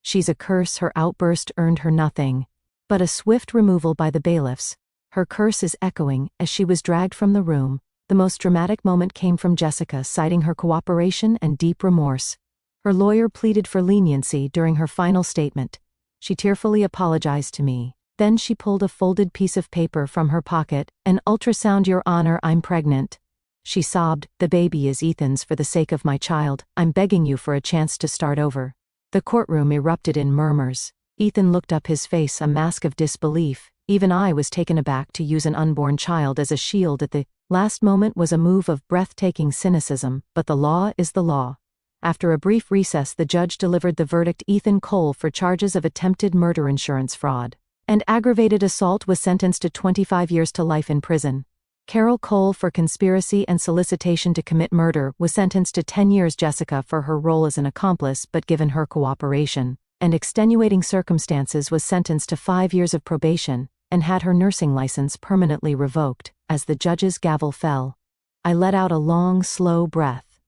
She's a curse." Her outburst earned her nothing but a swift removal by the bailiffs. Her curse is echoing as she was dragged from the room. The most dramatic moment came from Jessica, citing her cooperation and deep remorse. Her lawyer pleaded for leniency during her final statement. She tearfully apologized to me. Then she pulled a folded piece of paper from her pocket. "An ultrasound, Your Honor, I'm pregnant." She sobbed. "The baby is Ethan's. For the sake of my child, I'm begging you for a chance to start over." The courtroom erupted in murmurs. Ethan looked up, his face a mask of disbelief. Even I was taken aback. To use an unborn child as a shield at the last moment was a move of breathtaking cynicism, but the law is the law. After a brief recess, the judge delivered the verdict. Ethan Cole, for charges of attempted murder, insurance fraud, and aggravated assault, was sentenced to 25 years to life in prison. Carol Cole, for conspiracy and solicitation to commit murder, was sentenced to 10 years. Jessica, for her role as an accomplice but given her cooperation and extenuating circumstances, was sentenced to 5 years of probation and had her nursing license permanently revoked. As the judge's gavel fell, I let out a long, slow breath.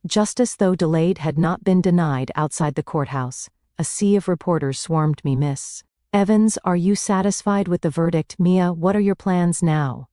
Justice, though delayed, had not been denied. Outside the courthouse, a sea of reporters swarmed me. "Miss Evans, are you satisfied with the verdict?" "Mia, what are your plans now?"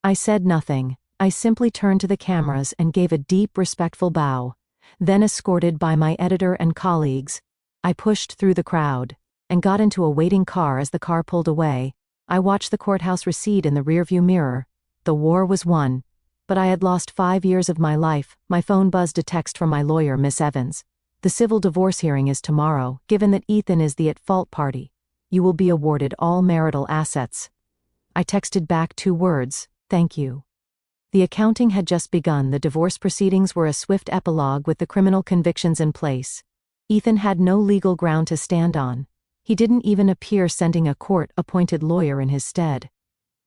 I said nothing. I simply turned to the cameras and gave a deep, respectful bow. Then, escorted by my editor and colleagues, I pushed through the crowd and got into a waiting car. As the car pulled away, I watched the courthouse recede in the rearview mirror. The war was won, but I had lost 5 years of my life. My phone buzzed a text from my lawyer, Miss Evans. The civil divorce hearing is tomorrow. Given that Ethan is the at-fault party, you will be awarded all marital assets. I texted back 2 words, thank you. The accounting had just begun. The divorce proceedings were a swift epilogue with the criminal convictions in place. Ethan had no legal ground to stand on. He didn't even appear, sending a court-appointed lawyer in his stead.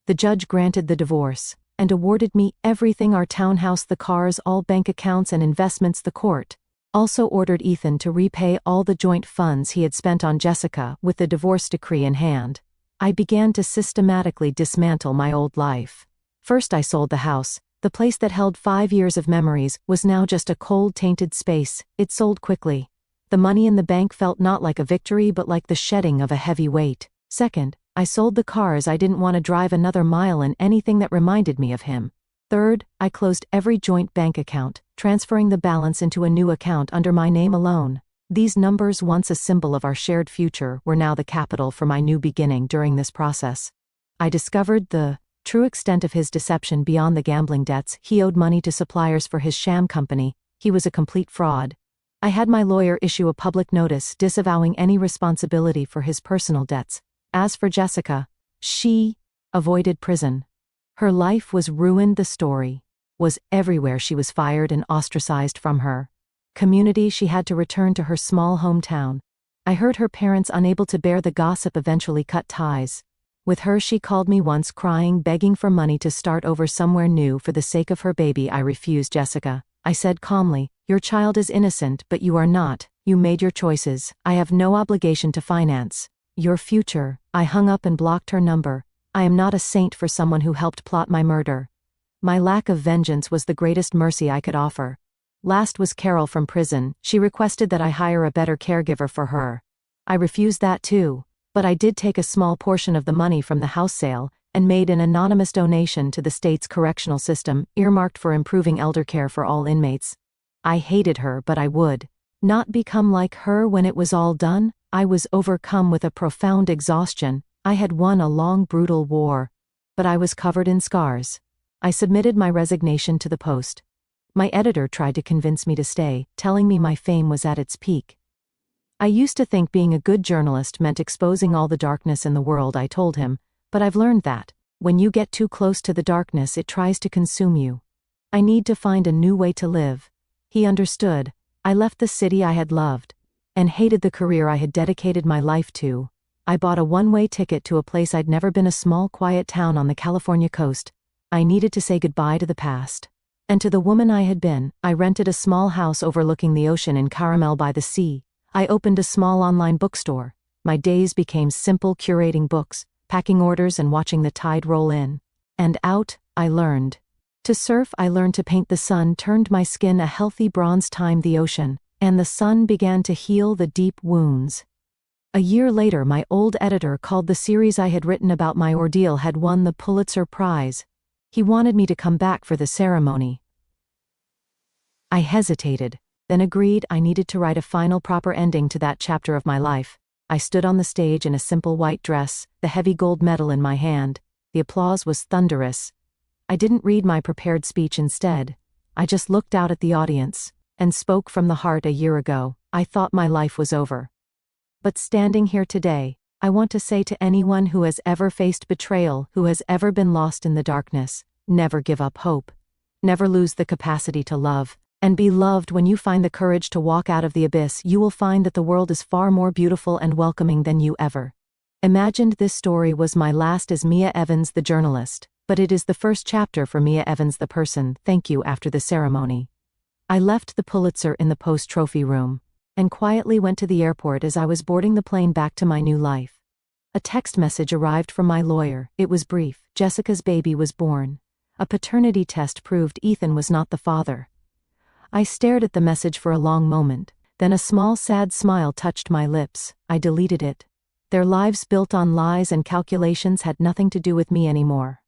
The judge granted the divorce and awarded me everything: our townhouse, the cars, all bank accounts and investments. The court also ordered Ethan to repay all the joint funds he had spent on Jessica. With the divorce decree in hand, I began to systematically dismantle my old life. First, I sold the house. The place that held 5 years of memories was now just a cold, tainted space. It sold quickly. The money in the bank felt not like a victory but like the shedding of a heavy weight. Second, I sold the cars. I didn't want to drive another mile in anything that reminded me of him. Third, I closed every joint bank account, transferring the balance into a new account under my name alone. These numbers, once a symbol of our shared future, were now the capital for my new beginning. During this process, I discovered the true extent of his deception beyond the gambling debts. He owed money to suppliers for his sham company. He was a complete fraud. I had my lawyer issue a public notice disavowing any responsibility for his personal debts. As for Jessica, she avoided prison. Her life was ruined. The story was everywhere. She was fired and ostracized from her community. She had to return to her small hometown. I heard her parents, unable to bear the gossip, eventually cut ties with her. She called me once, crying, begging for money to start over somewhere new for the sake of her baby. I refused. Jessica, I said calmly, your child is innocent, but you are not. You made your choices. I have no obligation to finance your future. I hung up and blocked her number. I am not a saint for someone who helped plot my murder. My lack of vengeance was the greatest mercy I could offer. Last was Carol from prison. She requested that I hire a better caregiver for her. I refused that too, but I did take a small portion of the money from the house sale and made an anonymous donation to the state's correctional system, earmarked for improving elder care for all inmates. I hated her, but I would not become like her. When it was all done, I was overcome with a profound exhaustion. I had won a long, brutal war, but I was covered in scars. I submitted my resignation to the Post. My editor tried to convince me to stay, telling me my fame was at its peak. I used to think being a good journalist meant exposing all the darkness in the world, I told him, but I've learned that when you get too close to the darkness, it tries to consume you. I need to find a new way to live. He understood. I left the city I had loved and hated the career I had dedicated my life to. I bought a one-way ticket to a place I'd never been, a small, quiet town on the California coast. I needed to say goodbye to the past and to the woman I had been. I rented a small house overlooking the ocean in Caramel by the sea. I opened a small online bookstore. My days became simple, curating books, packing orders and watching the tide roll in and out. I learned to surf. I learned to paint. The sun turned my skin a healthy bronze. Timed the ocean, and the sun began to heal the deep wounds. A year later, my old editor called. The series I had written about my ordeal had won the Pulitzer Prize. He wanted me to come back for the ceremony. I hesitated, then agreed. I needed to write a final, proper ending to that chapter of my life. I stood on the stage in a simple white dress, the heavy gold medal in my hand. The applause was thunderous. I didn't read my prepared speech. Instead, I just looked out at the audience and spoke from the heart. A year ago, I thought my life was over. But standing here today, I want to say to anyone who has ever faced betrayal, who has ever been lost in the darkness, never give up hope. Never lose the capacity to love and be loved. When you find the courage to walk out of the abyss, you will find that the world is far more beautiful and welcoming than you ever imagined. This story was my last as Mia Evans, the journalist, but it is the first chapter for Mia Evans, the person. Thank you. After the ceremony, I left the Pulitzer in the Post trophy room and quietly went to the airport. As I was boarding the plane back to my new life, a text message arrived from my lawyer. It was brief. Jessica's baby was born. A paternity test proved Ethan was not the father. I stared at the message for a long moment. Then a small, sad smile touched my lips. I deleted it. Their lives built on lies and calculations had nothing to do with me anymore.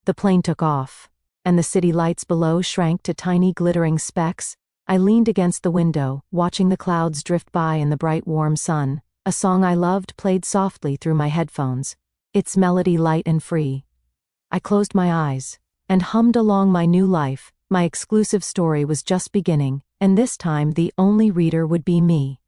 The plane took off, and the city lights below shrank to tiny, glittering specks. I leaned against the window, watching the clouds drift by in the bright, warm sun. A song I loved played softly through my headphones, its melody light and free. I closed my eyes and hummed along my new life. My exclusive story was just beginning, and this time the only reader would be me.